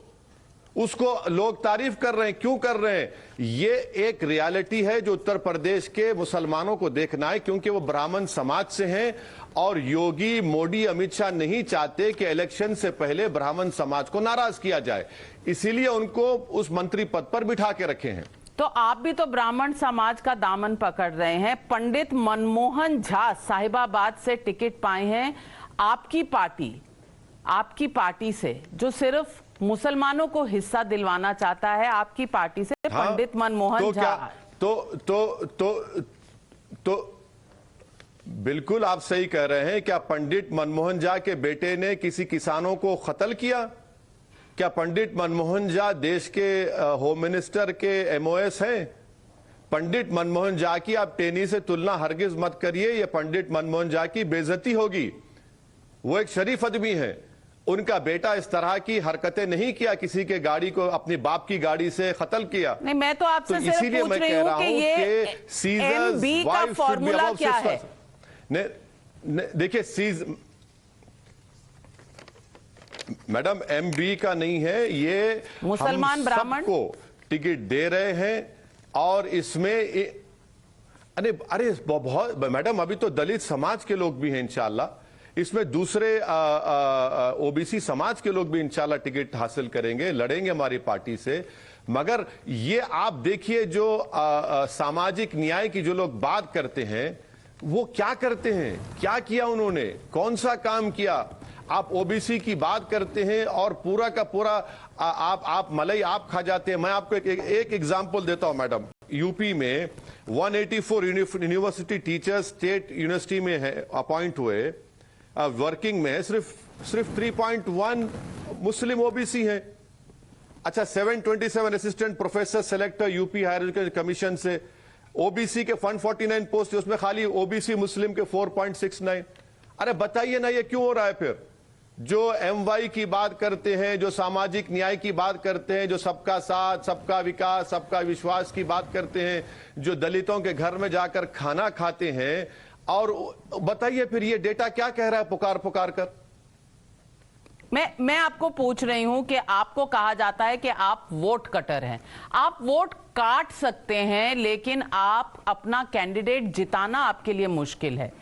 उसको लोग तारीफ कर रहे हैं। क्यों कर रहे हैं? ये एक रियलिटी है जो उत्तर प्रदेश के मुसलमानों को देखना है, क्योंकि वो ब्राह्मण समाज से हैं और योगी, मोदी, अमित शाह नहीं चाहते कि इलेक्शन से पहले ब्राह्मण समाज को नाराज किया जाए, इसीलिए उनको उस मंत्री पद पर बिठा के रखे हैं। तो आप भी तो ब्राह्मण समाज का दामन पकड़ रहे हैं। पंडित मनमोहन झा साहिबाबाद से टिकट पाए हैं। आपकी पार्टी से, जो सिर्फ मुसलमानों को हिस्सा दिलवाना चाहता है, आपकी पार्टी से पंडित मनमोहन झा। तो बिल्कुल आप सही कह रहे हैं। क्या पंडित मनमोहन झा के बेटे ने किसी किसानों को कत्ल किया? क्या पंडित मनमोहन झा देश के होम मिनिस्टर के एमओएस हैं? पंडित मनमोहन झा की आप टेनी से तुलना हरगिज मत करिए, यह पंडित मनमोहन झा की बेइज्जती होगी। वो एक शरीफ आदमी है, उनका बेटा इस तरह की हरकतें नहीं किया, किसी के गाड़ी को अपनी बाप की गाड़ी से कत्ल किया। नहीं, मैं तो आपसे सिर्फ पूछ रही हूं कि ये एमबी का फॉर्मूला क्या है? देखिए, मैडम, एमबी का नहीं है, ये मुसलमान ब्राह्मण को टिकट दे रहे हैं और इसमें अरे बहुत मैडम, अभी तो दलित समाज के लोग भी हैं इंशाल्लाह, इसमें दूसरे ओबीसी समाज के लोग भी इंशाल्लाह टिकट हासिल करेंगे, लड़ेंगे हमारी पार्टी से। मगर ये आप देखिए, जो सामाजिक न्याय की जो लोग बात करते हैं, वो क्या करते हैं, क्या किया उन्होंने, कौन सा काम किया? आप ओबीसी की बात करते हैं और पूरा का पूरा आप मलाई आप खा जाते हैं। मैं आपको एक एग्जांपल देता हूं मैडम। यूपी में 184 यूनिवर्सिटी टीचर्स स्टेट यूनिवर्सिटी में है, अपॉइंट हुए, वर्किंग में है, सिर्फ 3.1 मुस्लिम ओबीसी है। अच्छा, 727 assistant professor selector UP higher education commission से, ओबीसी के 149 पोस्ट, उसमें खाली ओबीसी मुस्लिम के 4.69। अरे बताइए ना, ये क्यों हो रहा है? फिर जो एमवाई की बात करते हैं, जो सामाजिक न्याय की बात करते हैं, जो सबका साथ, सबका विकास, सबका विश्वास की बात करते हैं, जो दलितों के घर में जाकर खाना खाते हैं, और बताइए फिर ये डेटा क्या कह रहा है पुकार पुकार कर? मैं आपको पूछ रही हूं कि आपको कहा जाता है कि आप वोट कटर हैं। आप वोट काट सकते हैं, लेकिन आप अपना कैंडिडेट जिताना आपके लिए मुश्किल है।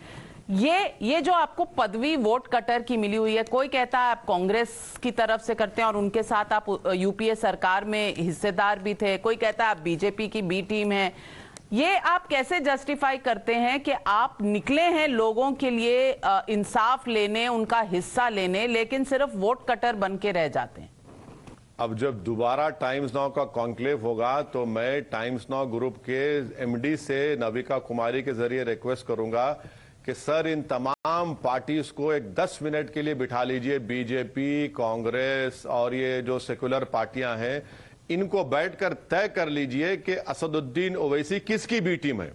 ये जो आपको पदवी वोट कटर की मिली हुई है, कोई कहता है आप कांग्रेस की तरफ से करते हैं और उनके साथ आप यूपीए सरकार में हिस्सेदार भी थे, कोई कहता है आप बीजेपी की बी टीम है। ये आप कैसे जस्टिफाई करते हैं कि आप निकले हैं लोगों के लिए इंसाफ लेने, उनका हिस्सा लेने, लेकिन सिर्फ वोट कटर बन के रह जाते हैं? अब जब दोबारा टाइम्स नाउ का कॉन्क्लेव होगा तो मैं टाइम्स नाउ ग्रुप के एमडी से नविका कुमारी के जरिए रिक्वेस्ट करूंगा कि सर इन तमाम पार्टीज को एक 10 मिनट के लिए बिठा लीजिए, बीजेपी, कांग्रेस और ये जो सेकुलर पार्टियां हैं, इनको बैठकर तय कर लीजिए कि असदुद्दीन ओवैसी किसकी बी टीम है।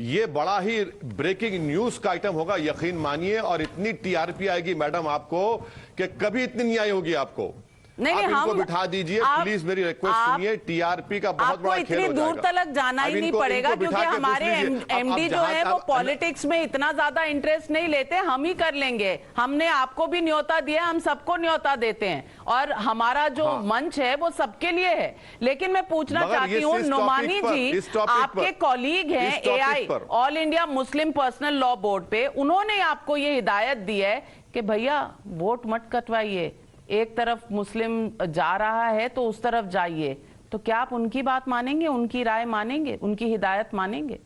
ये बड़ा ही ब्रेकिंग न्यूज का आइटम होगा, यकीन मानिए, और इतनी टीआरपी आएगी मैडम आपको कि कभी इतनी नहीं आई होगी आपको। नहीं, आप इनको हम बिठा दीजिए प्लीज, मेरी रिक्वेस्ट सुनिए। टीआरपी का बहुत बड़ा खेल हो जाएगा। दूर तक जाना ही नहीं पड़ेगा, क्योंकि हमारे एमडी जो है वो पॉलिटिक्स में इतना ज्यादा इंटरेस्ट नहीं लेते। हम ही कर लेंगे, हमने आपको भी न्योता दिया, हम सबको न्योता देते हैं, और हमारा जो मंच है वो सबके लिए है। लेकिन मैं पूछना चाहती हूँ, नोमानी जी आपके कॉलीग हैं AI, all India Muslim personal law board पे, उन्होंने आपको ये हिदायत दी है कि भैया वोट मत कटवाइए, एक तरफ मुस्लिम जा रहा है तो उस तरफ जाइए, तो क्या आप उनकी बात मानेंगे, उनकी राय मानेंगे, उनकी हिदायत मानेंगे?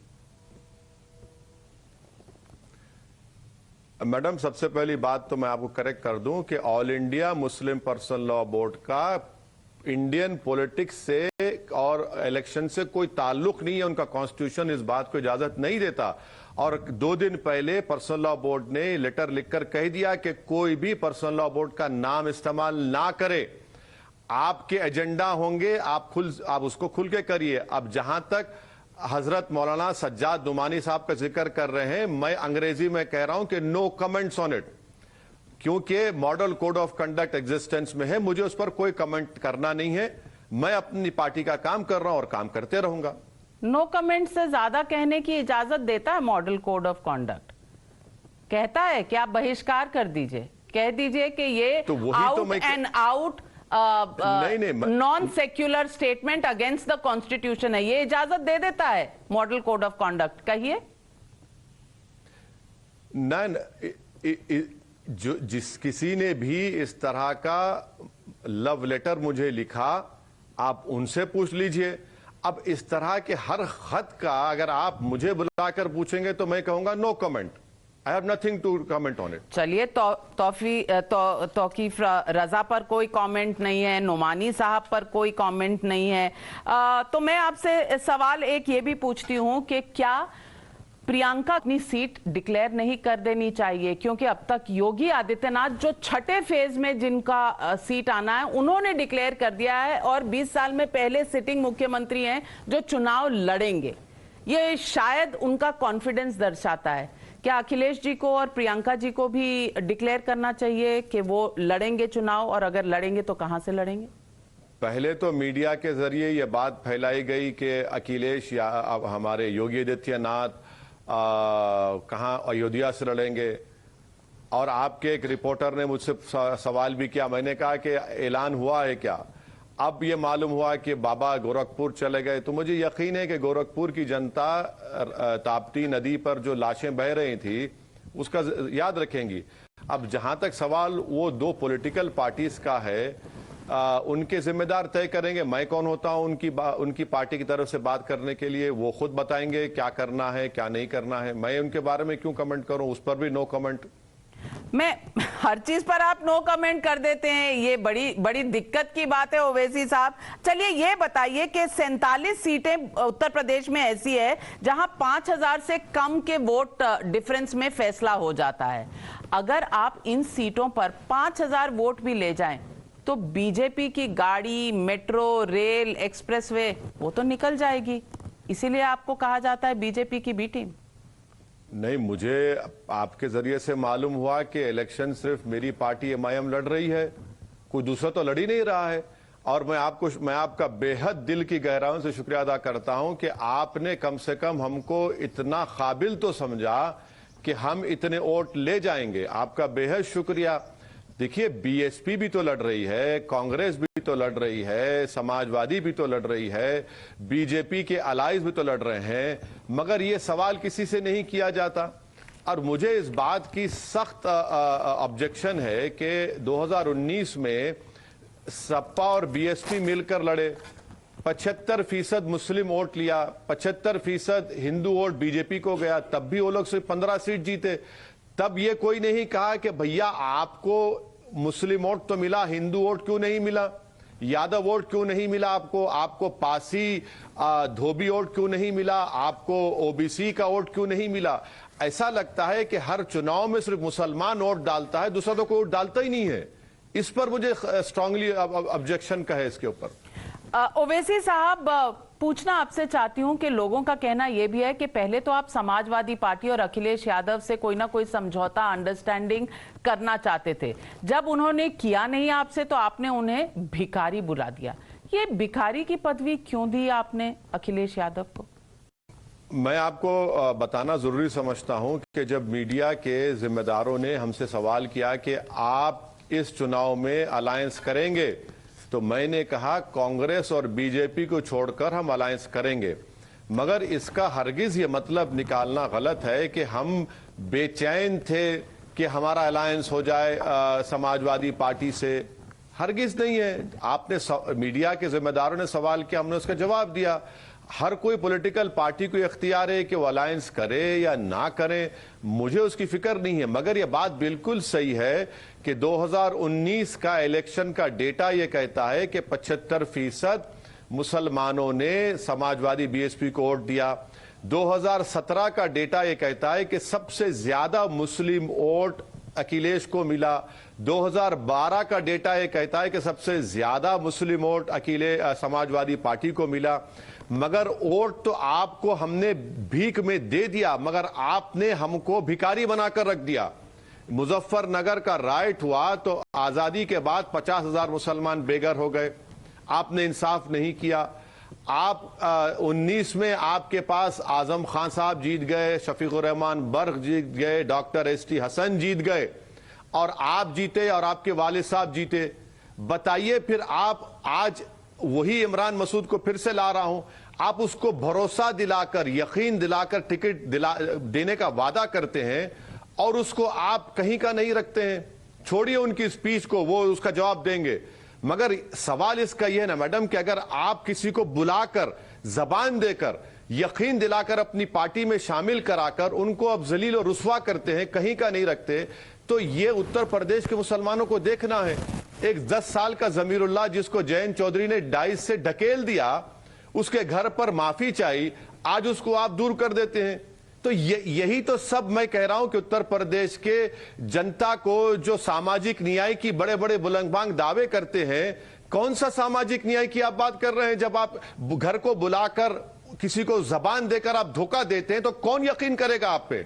मैडम, सबसे पहली बात तो मैं आपको करेक्ट कर दूं कि all India Muslim personal law board का इंडियन पॉलिटिक्स से और इलेक्शन से कोई ताल्लुक नहीं है। उनका कॉन्स्टिट्यूशन इस बात को इजाजत नहीं देता। और 2 दिन पहले पर्सनल लॉ बोर्ड ने लेटर लिखकर कह दिया कि कोई भी पर्सनल लॉ बोर्ड का नाम इस्तेमाल ना करे। आपके एजेंडा होंगे, आप उसको खुल के करिए। अब जहां तक हजरत मौलाना सज्जाद नुमानी साहब का जिक्र कर रहे हैं, मैं अंग्रेजी में कह रहा हूं कि नो कमेंट्स ऑन इट, क्योंकि model code of conduct existence में है, मुझे उस पर कोई कमेंट करना नहीं है। मैं अपनी पार्टी का काम कर रहा हूं और काम करते रहूंगा। नो कमेंट से ज्यादा कहने की इजाजत देता है मॉडल कोड ऑफ कंडक्ट? कहता है कि आप बहिष्कार कर दीजिए, कह दीजिए कि ये तो out and out non secular statement against the constitution है, ये इजाजत दे देता है मॉडल कोड ऑफ कंडक्ट? कहिए। जो किसी ने भी इस तरह का लव लेटर मुझे लिखा, आप उनसे पूछ लीजिए। अब इस तरह के हर खत का अगर आप मुझे बुलाकर पूछेंगे तो मैं कहूंगा no comment, I have nothing to comment on it. चलिए, तौकीफ रजा पर कोई कमेंट नहीं है, नोमानी साहब पर कोई कमेंट नहीं है, तो मैं आपसे सवाल एक ये भी पूछती हूं कि क्या प्रियंका अपनी सीट डिक्लेयर नहीं कर देनी चाहिए? क्योंकि अब तक योगी आदित्यनाथ जो छठे फेज में जिनका सीट आना है उन्होंने डिक्लेयर कर दिया है, और 20 साल में पहले सिटिंग मुख्यमंत्री हैं जो चुनाव लड़ेंगे। ये शायद उनका कॉन्फिडेंस दर्शाता है। क्या अखिलेश जी को और प्रियंका जी को भी डिक्लेयर करना चाहिए कि वो लड़ेंगे चुनाव, और अगर लड़ेंगे तो कहां से लड़ेंगे? पहले तो मीडिया के जरिए यह बात फैलाई गई कि अखिलेश या हमारे योगी आदित्यनाथ कहां अयोध्या से लड़ेंगे, और आपके एक रिपोर्टर ने मुझसे सवाल भी किया। मैंने कहा कि ऐलान हुआ है क्या? अब ये मालूम हुआ कि बाबा गोरखपुर चले गए। तो मुझे यकीन है कि गोरखपुर की जनता ताप्ती नदी पर जो लाशें बह रही थी उसका याद रखेंगी। अब जहां तक सवाल वो 2 पॉलिटिकल पार्टीज का है, उनके जिम्मेदार तय करेंगे। मैं कौन होता हूं उनकी पार्टी की तरफ से बात करने के लिए? वो खुद बताएंगे क्या करना है क्या नहीं करना है। मैं उनके बारे में क्यों कमेंट करूं? उस पर भी नो कमेंट। मैं हर चीज पर आप नो कमेंट कर देते हैं, ये बड़ी दिक्कत की बात है ओवैसी साहब। चलिए ये बताइए कि 47 सीटें उत्तर प्रदेश में ऐसी है जहां 5000 से कम के वोट डिफरेंस में फैसला हो जाता है। अगर आप इन सीटों पर 5000 वोट भी ले जाएं तो बीजेपी की गाड़ी, मेट्रो, रेल, एक्सप्रेसवे वो तो निकल जाएगी। इसीलिए आपको कहा जाता है बीजेपी की बी टीम। नहीं, मुझे आपके जरिए से मालूम हुआ कि इलेक्शन सिर्फ मेरी पार्टी एमआईएम लड़ रही है, कोई दूसरा तो लड़ ही नहीं रहा है। और मैं आपका बेहद दिल की गहराइयों से शुक्रिया अदा करता हूं कि आपने कम से कम हमको इतना काबिल तो समझा कि हम इतने वोट ले जाएंगे। आपका बेहद शुक्रिया। देखिए, बीएसपी भी तो लड़ रही है, कांग्रेस भी तो लड़ रही है, समाजवादी भी तो लड़ रही है, बीजेपी के अलाइज भी तो लड़ रहे हैं, मगर ये सवाल किसी से नहीं किया जाता। और मुझे इस बात की सख्त ऑब्जेक्शन है कि 2019 में सपा और बीएसपी मिलकर लड़े, 75% मुस्लिम वोट लिया, 75% हिंदू वोट बीजेपी को गया, तब भी वो लोग सिर्फ 15 सीट जीते। तब ये कोई नहीं कहा कि भैया आपको मुस्लिम वोट तो मिला, हिंदू वोट क्यों नहीं मिला, यादव वोट क्यों नहीं मिला, आपको पासी धोबी वोट क्यों नहीं मिला, आपको ओबीसी का वोट क्यों नहीं मिला। ऐसा लगता है कि हर चुनाव में सिर्फ मुसलमान वोट डालता है, दूसरा तो कोई वोट डालता ही नहीं है। इस पर मुझे स्ट्रांगली ऑब्जेक्शन का है इसके ऊपर। ओवैसी साहब, पूछना आपसे चाहती हूं कि लोगों का कहना यह भी है कि पहले तो आप समाजवादी पार्टी और अखिलेश यादव से कोई ना कोई समझौता, अंडरस्टैंडिंग करना चाहते थे। जब उन्होंने किया नहीं आपसे तो आपने उन्हें भिखारी बुला दिया। ये भिखारी की पदवी क्यों दी आपने अखिलेश यादव को? मैं आपको बताना जरूरी समझता हूं कि जब मीडिया के जिम्मेदारों ने हमसे सवाल किया कि आप इस चुनाव में अलायंस करेंगे, तो मैंने कहा कांग्रेस और बीजेपी को छोड़कर हम अलायंस करेंगे, मगर इसका हरगिज ये मतलब निकालना गलत है कि हम बेचैन थे कि हमारा अलायंस हो जाए समाजवादी पार्टी से। हरगिज नहीं है। आपने मीडिया के जिम्मेदारों ने सवाल किया, हमने उसका जवाब दिया। हर कोई पॉलिटिकल पार्टी को इख्तियार है कि वो अलायंस करे या ना करे, मुझे उसकी फिक्र नहीं है। मगर यह बात बिल्कुल सही है कि 2019 का इलेक्शन का डेटा यह कहता है कि 75% मुसलमानों ने समाजवादी बीएसपी को वोट दिया। 2017 का डेटा यह कहता है कि सबसे ज्यादा मुस्लिम वोट अखिलेश को मिला। 2012 का डेटा यह कहता है कि सबसे ज्यादा मुस्लिम वोट समाजवादी पार्टी को मिला। मगर वोट तो आपको हमने भीख में दे दिया, मगर आपने हमको भिखारी बनाकर रख दिया। मुजफ्फरनगर का राइट हुआ तो आजादी के बाद 50,000 मुसलमान बेघर हो गए। आपने इंसाफ नहीं किया। आप 19 में आपके पास आजम खान साहब जीत गए, शफीकुर रहमान बर्ग जीत गए, डॉक्टर एसटी हसन जीत गए, और आप जीते और आपके वालिद साहब जीते। बताइए फिर आप आज वही इमरान मसूद को फिर से ला रहा हूं, आप उसको भरोसा दिलाकर, यकीन दिलाकर टिकट देने का वादा करते हैं और उसको आप कहीं का नहीं रखते हैं। छोड़िए उनकी स्पीच को, वो उसका जवाब देंगे। मगर सवाल इसका यह है ना मैडम कि अगर आप किसी को बुलाकर, जबान देकर, यकीन दिलाकर अपनी पार्टी में शामिल कराकर उनको अब जलील और रुस्वा करते हैं, कहीं का नहीं रखते, तो ये उत्तर प्रदेश के मुसलमानों को देखना है। एक 10 साल का जमीरुल्लाह जिसको जयंत चौधरी ने डाइस से ढकेल दिया, उसके घर पर माफी चाहिए, आज उसको आप दूर कर देते हैं। तो यही तो सब मैं कह रहा हूं कि उत्तर प्रदेश के जनता को जो सामाजिक न्याय की बड़े बड़े बुलंदबांग दावे करते हैं, कौन सा सामाजिक न्याय की आप बात कर रहे हैं? जब आप घर को बुलाकर किसी को जबान देकर आप धोखा देते हैं तो कौन यकीन करेगा आप पे?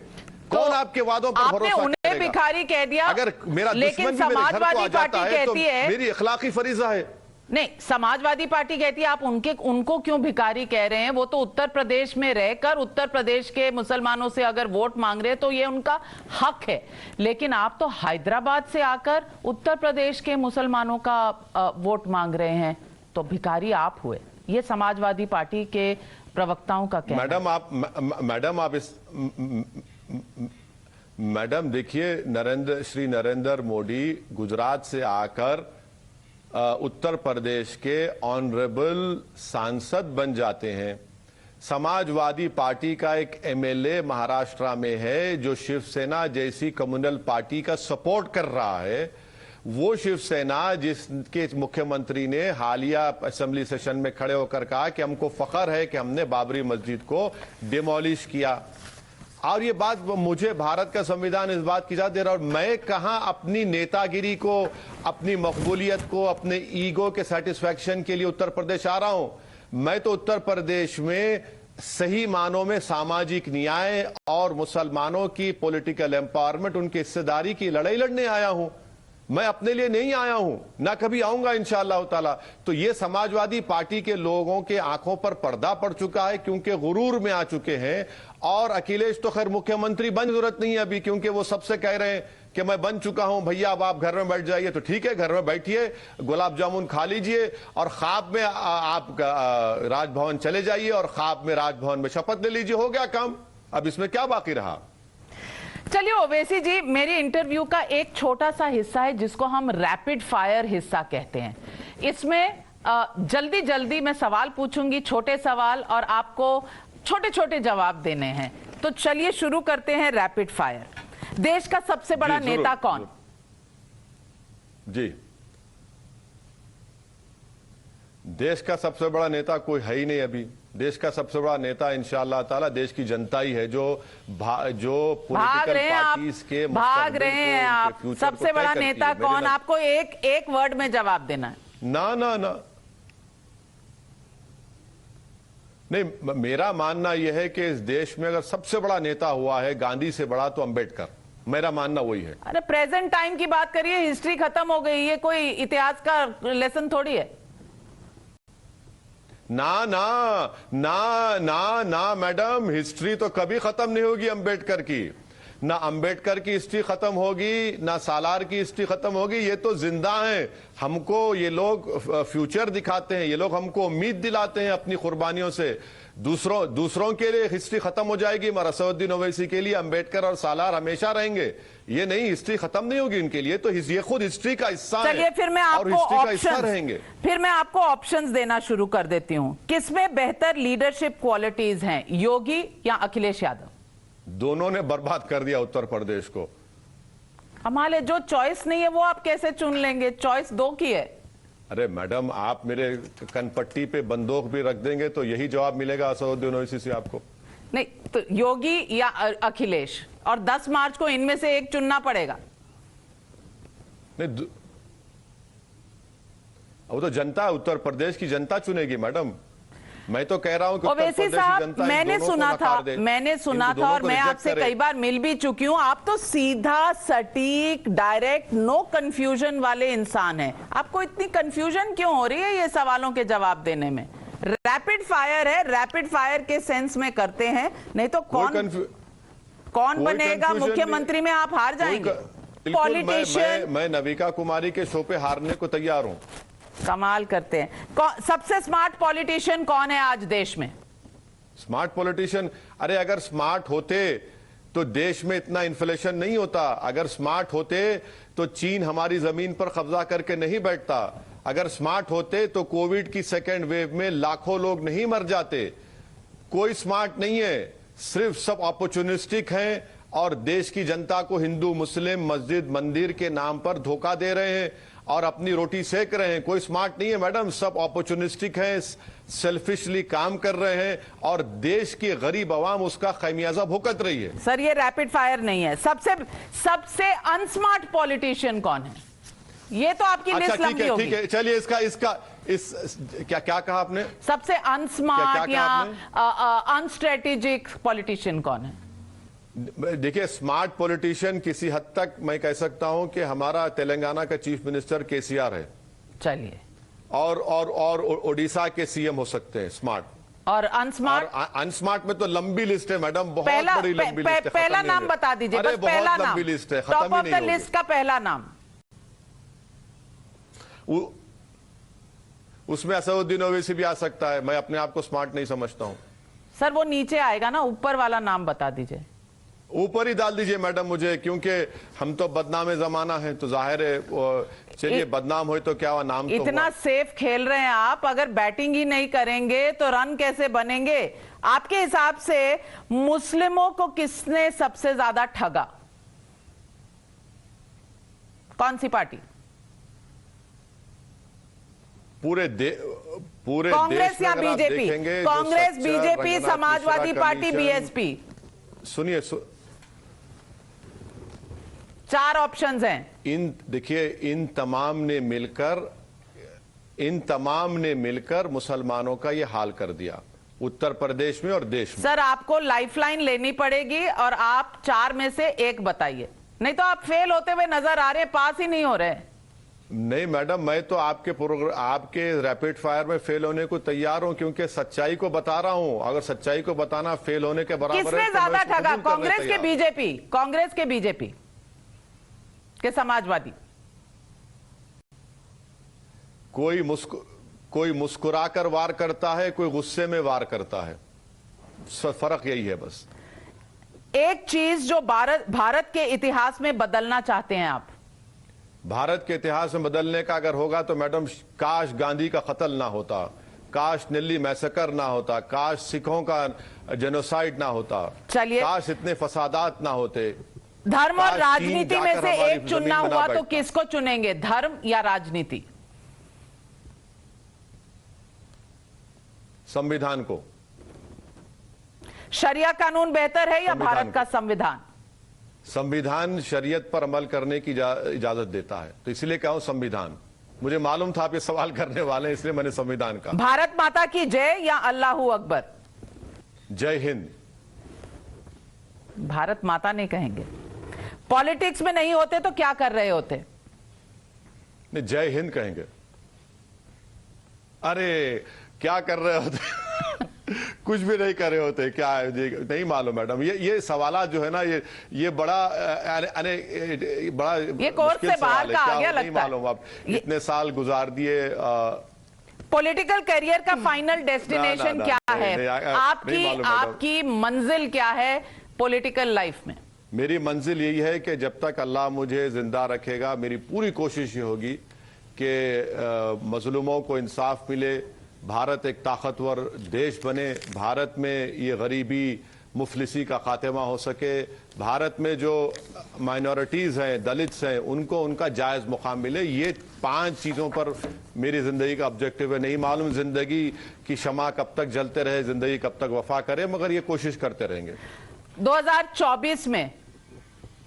कौन आपके वादों पर भरोसा करेगा? उन्हें भिखारी कह दिया, अगर मेरा दुश्मन भी मेरे घर को आ जाता है तो मेरी अखलाकी फरीजा है। नहीं, समाजवादी पार्टी कहती है आप उनको क्यों भिखारी कह रहे हैं? वो तो उत्तर प्रदेश में रहकर उत्तर प्रदेश के मुसलमानों से अगर वोट मांग रहे हैं तो ये उनका हक है, लेकिन आप तो हैदराबाद से आकर उत्तर प्रदेश के मुसलमानों का वोट मांग रहे हैं, तो भिखारी आप हुए। ये समाजवादी पार्टी के प्रवक्ताओं का कहना। मैडम देखिए, श्री नरेंद्र मोदी गुजरात से आकर उत्तर प्रदेश के ऑनरेबल सांसद बन जाते हैं। समाजवादी पार्टी का एक एमएलए महाराष्ट्र में है जो शिवसेना जैसी कम्युनल पार्टी का सपोर्ट कर रहा है। वो शिवसेना जिसके मुख्यमंत्री ने हालिया असेंबली सेशन में खड़े होकर कहा कि हमको फख्र है कि हमने बाबरी मस्जिद को डिमोलिश किया। और ये बात मुझे भारत का संविधान इस बात की इजाजत दे रहा है, और मैं कहां अपनी नेतागिरी को, अपनी मकबूलियत को, अपने ईगो के सेटिस्फैक्शन के लिए उत्तर प्रदेश आ रहा हूं। मैं तो उत्तर प्रदेश में सही मानों में सामाजिक न्याय और मुसलमानों की पॉलिटिकल एम्पावरमेंट, उनकी हिस्सेदारी की लड़ाई लड़ने आया हूं। मैं अपने लिए नहीं आया हूं, ना कभी आऊंगा इंशाअल्लाह ताला। तो ये समाजवादी पार्टी के लोगों के आंखों पर पर्दा पड़ चुका है, क्योंकि गुरूर में आ चुके हैं। और अखिलेश तो खैर मुख्यमंत्री बन जरूरत नहीं है अभी, क्योंकि वो सबसे कह रहे हैं कि मैं बन चुका हूं भैया, अब आप घर में बैठ जाइए। तो ठीक है, घर में बैठिए, गुलाब जामुन खा लीजिए और ख्वाब में आप राजभवन चले जाइए और ख्वाब में राजभवन में शपथ ले लीजिए, हो गया काम। अब इसमें क्या बाकी रहा? चलिए ओवैसी जी, मेरे इंटरव्यू का एक छोटा सा हिस्सा है जिसको हम रैपिड फायर हिस्सा कहते हैं। इसमें जल्दी जल्दी मैं सवाल पूछूंगी, छोटे सवाल, और आपको छोटे छोटे जवाब देने हैं। तो चलिए शुरू करते हैं रैपिड फायर। देश का सबसे बड़ा नेता कौन? जी, देश का सबसे बड़ा नेता कोई है ही नहीं अभी। देश का सबसे बड़ा नेता इंशाअल्लाह ताला देश की जनता ही है, जो भाग रहे हैं आप, भाग रहे हैं आप। सबसे बड़ा नेता कौन? आपको एक वर्ड में जवाब देना है। ना ना ना नहीं, मेरा मानना यह है कि इस देश में अगर सबसे बड़ा नेता हुआ है गांधी से बड़ा तो अंबेडकर, मेरा मानना वही है। अरे प्रेजेंट टाइम की बात करिए, हिस्ट्री खत्म हो गई, ये कोई इतिहास का लेसन थोड़ी है। ना ना ना ना ना मैडम, हिस्ट्री तो कभी खत्म नहीं होगी अंबेडकर की। ना अंबेडकर की हिस्ट्री खत्म होगी, ना सालार की हिस्ट्री खत्म होगी। ये तो जिंदा हैं। हमको ये लोग फ्यूचर दिखाते हैं, ये लोग हमको उम्मीद दिलाते हैं अपनी कुर्बानियों से। दूसरों के लिए हिस्ट्री खत्म हो जाएगी, मगर असदुद्दीन ओवैसी के लिए अंबेडकर और सालार हमेशा रहेंगे। ये नहीं, हिस्ट्री खत्म नहीं होगी इनके लिए, तो ये खुद हिस्ट्री का हिस्सा है। चलिए फिर मैं आपको ऑप्शंस देना शुरू कर देती हूं। किसमें बेहतर लीडरशिप क्वालिटीज हैं, योगी या अखिलेश यादव? दोनों ने बर्बाद कर दिया उत्तर प्रदेश को। कमाल है, जो चॉइस नहीं है वो आप कैसे चुन लेंगे? चॉइस दो की है। अरे मैडम, आप मेरे कनपट्टी पे बंदूक भी रख देंगे तो यही जवाब मिलेगा असदुद्दीन ओवैसी से आपको। नहीं तो योगी या अखिलेश, और 10 मार्च को इनमें से एक चुनना पड़ेगा। नहीं, वो तो जनता, उत्तर प्रदेश की जनता चुनेगी मैडम। मैं तो कह रहा हूं कि ओवैसी साहब, मैंने सुना था और मैं आपसे कई बार मिल भी चुकी हूं, आप तो सीधा, सटीक, डायरेक्ट, नो कंफ्यूजन वाले इंसान हैं। आपको इतनी कंफ्यूजन क्यों हो रही है ये सवालों के जवाब देने में? रैपिड फायर है, रैपिड फायर के सेंस में करते हैं, नहीं तो कौन बनेगा मुख्यमंत्री में आप हार जाएंगे। पॉलिटिशियन, मैं नविका कुमारी के शो पे हारने को तैयार हूं। कमाल करते हैं। सबसे स्मार्ट पॉलिटिशियन कौन है आज देश में? Smart politician? अरे अगर स्मार्ट होते तो देश में इतना इन्फ्लेशन नहीं होता। अगर स्मार्ट होते तो चीन हमारी जमीन पर कब्जा करके नहीं बैठता। अगर स्मार्ट होते तो कोविड की सेकेंड वेव में लाखों लोग नहीं मर जाते। कोई स्मार्ट नहीं है, सिर्फ सब अपॉर्चुनिस्टिक हैं और देश की जनता को हिंदू, मुस्लिम, मस्जिद, मंदिर के नाम पर धोखा दे रहे हैं और अपनी रोटी सेक रहे हैं। कोई स्मार्ट नहीं है मैडम, सब अपॉर्चुनिस्टिक हैं, सेल्फिशली काम कर रहे हैं और देश की गरीब आवाम उसका खमियाजा भुगत रही है। सर ये रैपिड फायर नहीं है। सबसे अनस्मार्ट पॉलिटिशियन कौन है? ये तो आपकी लिस्ट लंबी होगी। ठीक है, चलिए क्या कहा आपने? सबसे अनस्मार्ट या अनस्ट्रेटेजिक पॉलिटिशियन कौन है? देखिए, स्मार्ट पॉलिटिशियन किसी हद तक मैं कह सकता हूं कि हमारा तेलंगाना का चीफ मिनिस्टर केसीआर है। चलिए, और ओडिशा के सीएम हो सकते हैं स्मार्ट। और अनस्मार्ट? अनस्मार्ट में तो लंबी लिस्ट है मैडम, बहुत बड़ी लंबी लिस्ट है। पहला नाम बता दीजिए, बस पहला नाम। लंबी लिस्ट है, टॉप ऑफ द लिस्ट का पहला नाम। उसमें असदुद्दीन ओवैसी भी आ सकता है। मैं अपने आप को स्मार्ट नहीं समझता हूं। सर वो नीचे आएगा ना, ऊपर वाला नाम बता दीजिए। ऊपर ही डाल दीजिए मैडम मुझे, क्योंकि हम तो बदनाम जमाना है, तो जाहिर है चलिए बदनाम हो तो क्या हुआ, नाम इतना तो सेफ खेल रहे हैं आप। अगर बैटिंग ही नहीं करेंगे तो रन कैसे बनेंगे? आपके हिसाब से मुस्लिमों को किसने सबसे ज्यादा ठगा? कौन सी पार्टी? पूरे कांग्रेस या BJP? Congress, BJP, Samajwadi party, BSP? सुनिए, 4 ऑप्शंस हैं। देखिए, इन तमाम ने मिलकर मुसलमानों का ये हाल कर दिया उत्तर प्रदेश में और देश में। सर आपको लाइफलाइन लेनी पड़ेगी और आप 4 में से एक बताइए, नहीं तो आप फेल होते हुए नजर आ रहे, पास ही नहीं हो रहे। नहीं मैडम, मैं तो आपके रैपिड फायर में फेल होने को तैयार हूं, क्योंकि सच्चाई को बता रहा हूं। अगर सच्चाई को बताना फेल होने के बराबर है, किसने ज्यादा ठगा? कांग्रेस के बीजेपी? कांग्रेस के बीजेपी के समाजवादी? कोई मुस्कुराकर वार करता है, कोई गुस्से में वार करता है। फर्क यही है बस। एक चीज जो भारत के इतिहास में बदलना चाहते हैं आप? भारत के इतिहास में बदलने का अगर होगा तो मैडम काश गांधी का कत्ल ना होता, काश दिल्ली मैसेकर ना होता, काश सिखों का जेनोसाइड ना होता, चलिए, काश इतने फसादात ना होते। धर्म और राजनीति में से एक जमीन चुनना में ना हुआ तो बैठता। किसको चुनेंगे, धर्म या राजनीति? संविधान को। शरिया कानून बेहतर है या संविधान भारत का संविधान? संविधान शरीयत पर अमल करने की इजाजत देता है, तो इसलिए कहूं संविधान। मुझे मालूम था आप ये सवाल करने वाले हैं, इसलिए मैंने संविधान कहा। भारत माता की जय या अल्लाहू अकबर? जय हिंद। भारत माता नहीं कहेंगे। पॉलिटिक्स में नहीं होते तो क्या कर रहे होते? नहीं, जय हिंद कहेंगे। अरे क्या कर रहे होते कुछ भी नहीं कर रहे होते, क्या है नहीं मालूम मैडम। ये सवालात जो है ना, ये बड़ा बड़ा ये कोर्स से बाहर का आ गया लगता है। नहीं मालूम आप इतने साल गुजार दिए। पॉलिटिकल करियर का फाइनल डेस्टिनेशन क्या है? आपकी मंजिल क्या है पॉलिटिकल लाइफ में? मेरी मंजिल यही है कि जब तक अल्लाह मुझे जिंदा रखेगा, मेरी पूरी कोशिश ये होगी कि मजलूमों को इंसाफ मिले, भारत एक ताकतवर देश बने, भारत में ये गरीबी मुफलिसी का खात्मा हो सके, भारत में जो माइनॉरिटीज़ हैं, दलित्स हैं, उनको उनका जायज़ मुकाम मिले। ये 5 चीज़ों पर मेरी ज़िंदगी का ऑब्जेक्टिव है। नहीं मालूम ज़िंदगी की शमा कब तक जलते रहे, ज़िंदगी कब तक वफा करे, मगर ये कोशिश करते रहेंगे। 2024 में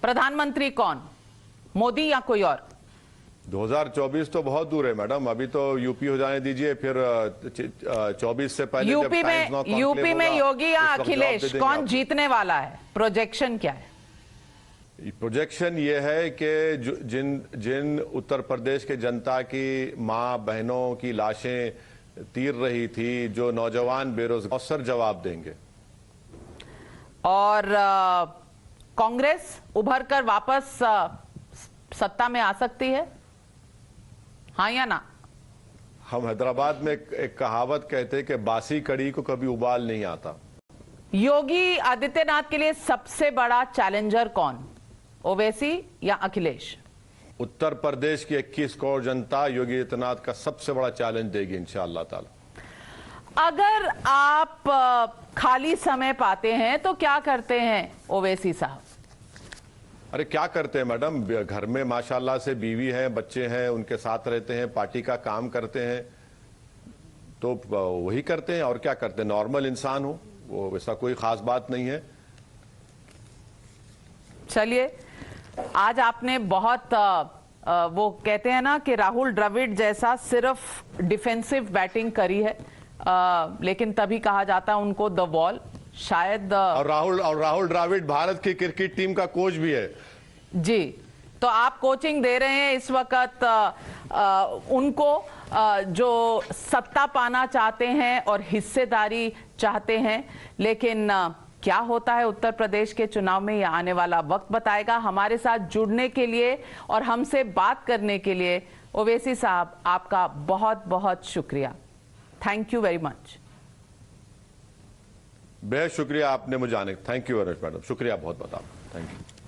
प्रधानमंत्री कौन, मोदी या कोई और? 2024 तो बहुत दूर है मैडम, अभी तो यूपी हो जाने दीजिए, फिर 24 से पहले यूपी में योगी या अखिलेश, कौन जीतने वाला है? प्रोजेक्शन क्या है? प्रोजेक्शन ये है कि जिन उत्तर प्रदेश के जनता की मां बहनों की लाशें तीर रही थी, जो नौजवान बेरोजगार, अवसर जवाब देंगे। और कांग्रेस उभर कर वापस सत्ता में आ सकती है, हाँ या ना? हम हैदराबाद में एक कहावत कहते हैं कि बासी कड़ी को कभी उबाल नहीं आता। योगी आदित्यनाथ के लिए सबसे बड़ा चैलेंजर कौन, ओवैसी या अखिलेश? उत्तर प्रदेश की 21 करोड़ जनता योगी आदित्यनाथ का सबसे बड़ा चैलेंज देगी इंशाअल्लाह ताला। अगर आप खाली समय पाते हैं तो क्या करते हैं ओवैसी साहब? अरे क्या करते हैं मैडम, घर में माशाल्लाह से बीवी है, बच्चे हैं, उनके साथ रहते हैं, पार्टी का काम करते हैं, तो वही करते हैं। और क्या करते हैं, नॉर्मल इंसान हो, वो वैसा कोई खास बात नहीं है। चलिए, आज आपने बहुत वो कहते हैं ना कि राहुल द्रविड़ जैसा सिर्फ डिफेंसिव बैटिंग करी है, लेकिन तभी कहा जाता है उनको द वॉल। शायद और राहुल द्रविड़ भारत की क्रिकेट टीम का कोच भी है जी। तो आप कोचिंग दे रहे हैं इस वक्त उनको जो सत्ता पाना चाहते हैं और हिस्सेदारी चाहते हैं, लेकिन क्या होता है उत्तर प्रदेश के चुनाव में, यह आने वाला वक्त बताएगा। हमारे साथ जुड़ने के लिए और हमसे बात करने के लिए ओवैसी साहब आपका बहुत बहुत शुक्रिया। Thank you very much. बेहद शुक्रिया आपने मुझे आने, thank you very much madam, शुक्रिया बहुत बहुत आप, थैंक यू।